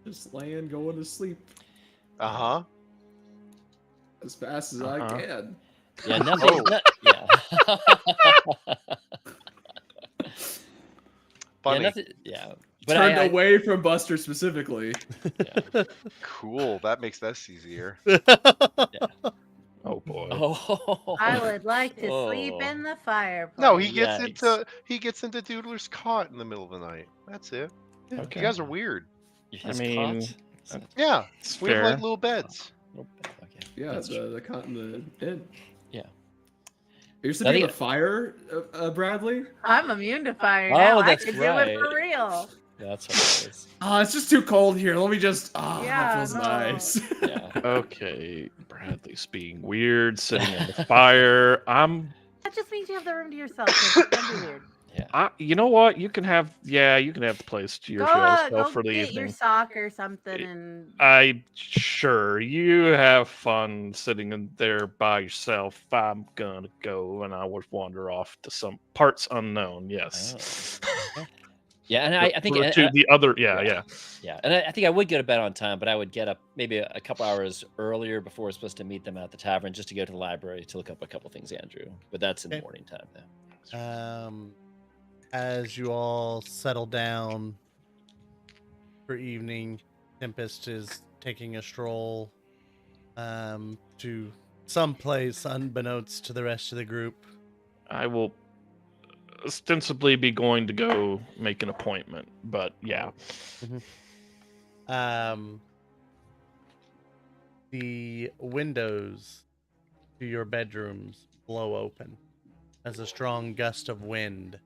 Just laying, going to sleep Uh-huh. as fast as I Uh-huh. can. Yeah, nothing. Oh. Yeah. Funny. Yeah, nothing. Yeah. But Turned I, away from Buster specifically. yeah. Cool. That makes this easier. oh boy. Oh. I would like to sleep Oh. in the fireplace. No, he gets Yikes. into Doodler's cot in the middle of the night. That's it. Okay. You guys are weird. His mean, cot? Is that- Yeah. It's We have fair. like little beds. Nope. Okay. Yeah, That's the cot in the inn. Yeah. You're sitting in think- the fire, Bradley? I'm immune to fire Oh, now. that's I can do it for right. real. That's what it is. Oh, it's just too cold here. Let me just. Oh, Yeah, that feels no. nice. Yeah. Okay, Bradley's being weird, sitting in the fire. That just means you have the room to yourself. So don't be weird. You know what? You can have the place to Go yourself go for the get evening. your sock or something and Sure, you have fun sitting in there by yourself. I'm gonna go, and I would wander off to some parts unknown. Yes. Oh. Yeah, and I think to the other. Yeah. Yeah, and I think I would go to bed on time, but I would get up maybe a couple hours earlier before we're supposed to meet them at the tavern, just to go to the library to look up a couple things, Andrew. But that's in the Okay. morning time now. As you all settle down for evening, Tempest is taking a stroll to some place unbeknownst to the rest of the group. I will ostensibly be going to go make an appointment, but yeah. The windows to your bedrooms blow open as a strong gust of wind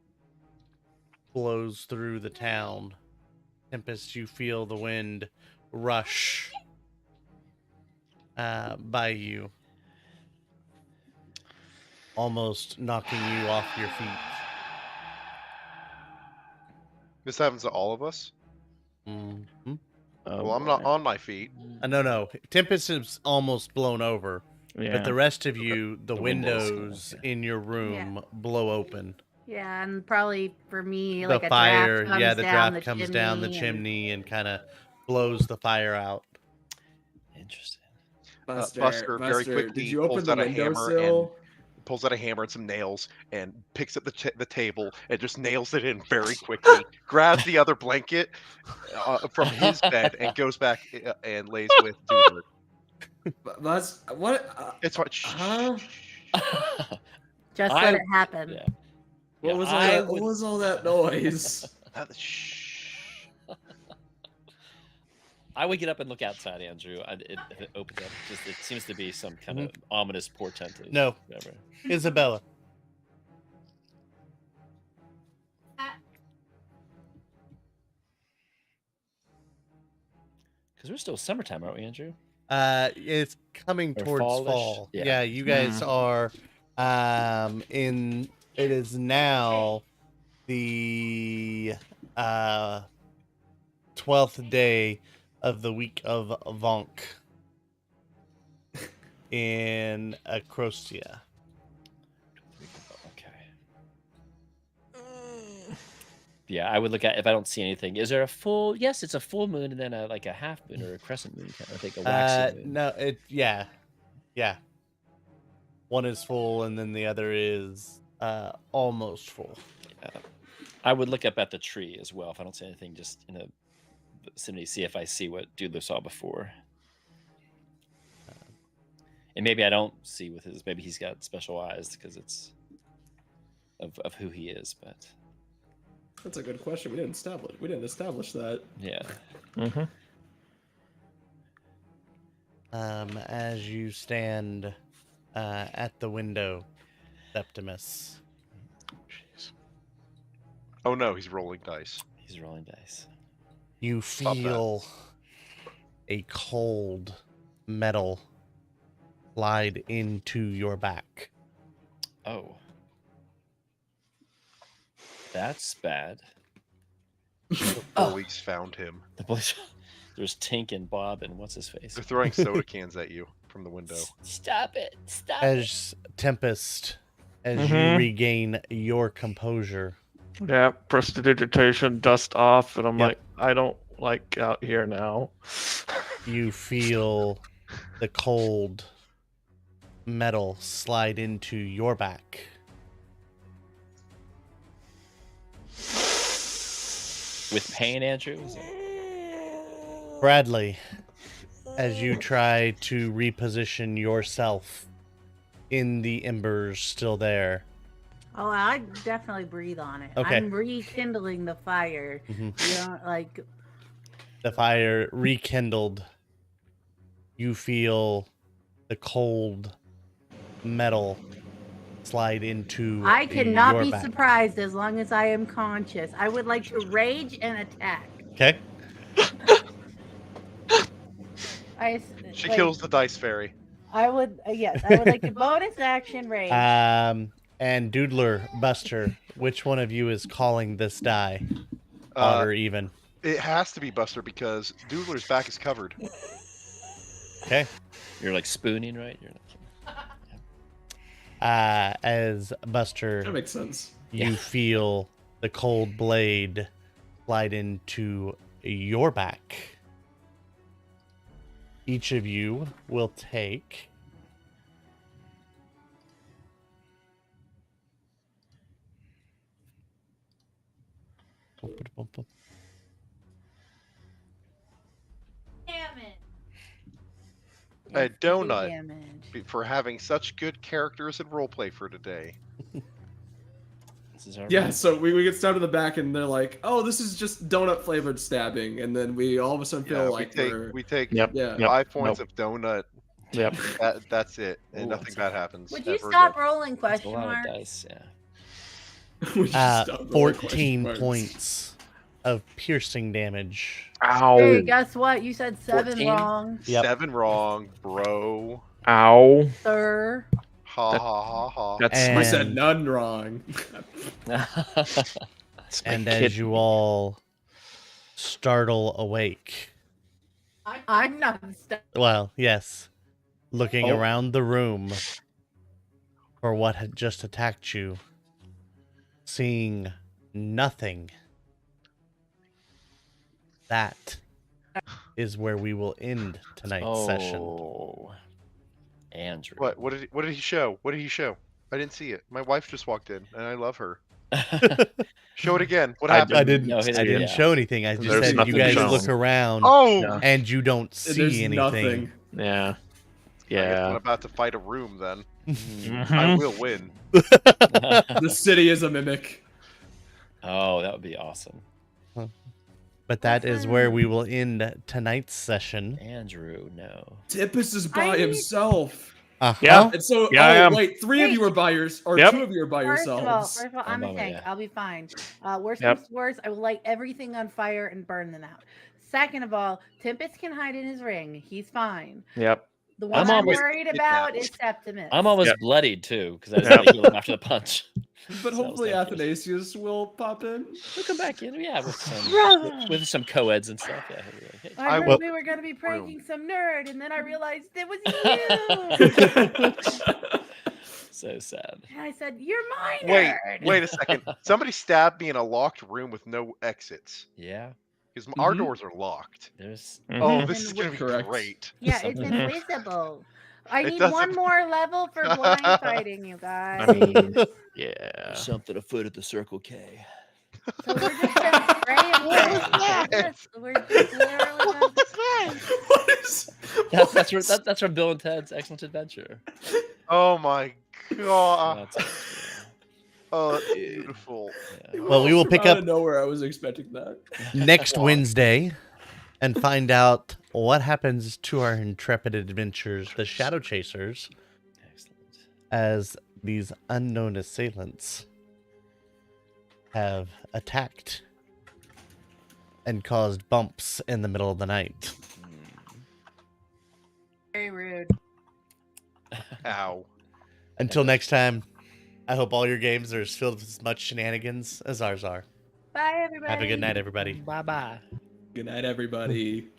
blows through the town, Tempest, you feel the wind rush by you, almost knocking you off your feet. This happens to all of us. Mm-hmm. Well, I'm not on my feet. No. Tempest is almost blown over, Yeah. but the rest of you, the windows, windows okay. in your room blow open. Yeah, and probably for me, The like a fire, draft comes yeah, the down draft comes down the and- chimney and kind of blows the fire out. Interesting. Buster very quickly did you open pulls the out a hammer windowsill? pulls out a hammer and some nails and picks up the table and just nails it in very quickly. Grabs the other blanket from his bed and goes back and lays with Doodler. That's what? It's what. Huh? Just I- let it happen. Yeah. What Yeah, was all I that? would- What was all that noise? I would get up and look outside, Andrew. If it opens up, it seems to be some kind of ominous portent. Of No. whatever. Isabella. Because we're still summertime, aren't we, Andrew? It's coming Or towards fallish? fall. Yeah. Yeah, you guys are it is now the 12th day of the week of Vonk in Acrostia. Okay. Yeah, I would look at if I don't see anything. Is there a full? Yes, it's a full moon, and then like a half moon or a crescent moon. I think a waxing moon. No, yeah. One is full, and then the other is almost full. I would look up at the tree as well if I don't see anything, just in the vicinity, see if I see what Doodler saw before. And maybe I don't see with his. Maybe he's got special eyes because it's of who he is. But That's a good question. We didn't establish that. yeah, Mm-hmm. As you stand at the window, Septimus, Jeez. Oh no, he's rolling dice. he's rolling dice. you Stop that. feel a cold metal slide into your back. Oh, that's bad. The bullies found him. The boys, there's Tink and Bob and what's his face. They're throwing soda cans at you from the window. Stop it! Stop it! As Tempest, as you Mhm. regain your composure, Yeah, prestidigitation, dust off, and I'm Yep. like, I don't like out here now. you feel the cold metal slide into your back. With pain, Andrew. Is it- Bradley, as you try to reposition yourself in the embers still there. Oh, I definitely breathe on it. Okay. I'm rekindling the fire. Mhm. You know, like The fire rekindled. You feel the cold metal slide into I cannot your be back. surprised as long as I am conscious. I would like to rage and attack. Okay. She like, kills the dice fairy. I would yes. I would like to bonus action rage. And Doodler, Buster, which one of you is calling this die? Odd or even? It has to be Buster because Doodler's back is covered. Okay. You're like spooning, right? You're like, As Buster, That makes sense. you feel the cold blade slide into your back. Each of you will take Damage. A It's donut. damage. For having such good characters and roleplay for today. this is our Yeah, so we get stabbed in the back, and they're like, "Oh, this is just donut flavored stabbing," and then we all of a sudden feel Yeah, like we're we take Yep. yeah. Yep. 5 points of donut. Yep. That's it, and Ooh, nothing bad happens. Would you ever stop again. rolling That's a question lot of marks? dice. Yeah. We just stopped rolling question 14 marks. points of piercing damage. Ow. Hey, guess what? You said 7 14? wrong, Yep. 7 wrong, bro. Ow. sir. Ha That- ha ha ha. That's And- I my, said none wrong. that's my And kid. as you all startle awake, I'm not stuck. well, yes, looking Oh. around the room for what had just attacked you, seeing nothing. That is where we will end tonight's session. Oh, Andrew. What did he show? What did he show? I didn't see it. My wife just walked in, and I love her. Show it again. What I happened? I didn't. No, he I didn't, didn't yeah. show anything. I just There's said you nothing guys shown. look around Oh, Yeah. and you don't There's see anything. nothing. Yeah. I guess I'm Yeah. about to fight a room then. I Mhm. will win. The city is a mimic. Oh, that would be awesome. But that is where we will end tonight's session. Andrew, no. Tippus is by I- himself. Yeah. And so, Yeah, I am. wait, 3 of you are by yours, or Yep. 2 of you are by First yourselves. of all, I'm I'm a on it, tank. yeah. I'll be fine. Worst Yep. comes to worst, I will light everything on fire and burn them out. Second of all, Tempest can hide in his ring. He's fine. Yep. The one I'm I'm almost- worried about is Septimus. I'm almost Yep. bloodied too because I just Yep. had to heal him after the punch. But So hopefully that was Athanasius will pop in. He'll come back in, yeah, Brother. with some co-eds and stuff. Yeah, he'll be like, hey. I heard will- we were going to be pranking some nerd, and then I realized it was you. So sad. And I said, "You're my Wait, nerd." wait a second. Somebody stabbed me in a locked room with no exits. Yeah, Because our Mhm. doors are locked. there's. Oh, Mhm. this is And gonna be correct. great. Yeah, it's Something- invisible. I It need doesn't- one more level for blind fighting, you guys. I mean, yeah. Something afoot at the Circle K. So we're just gonna spray and pray. We're just literally gonna What is? That's from Bill and Ted's Excellent Adventure. Oh my god. That's it, Oh, that's beautiful. yeah. Well, we will pick Out up of nowhere. I was expecting that. next Wednesday and find out what happens to our intrepid adventurers, the Shadow Chasers, Excellent. as these unknown assailants have attacked and caused bumps in the middle of the night. very rude. Ow. Until next time, I hope all your games are as filled with as much shenanigans as ours are. Bye, everybody. Have a good night, everybody. Bye bye. Good night, everybody.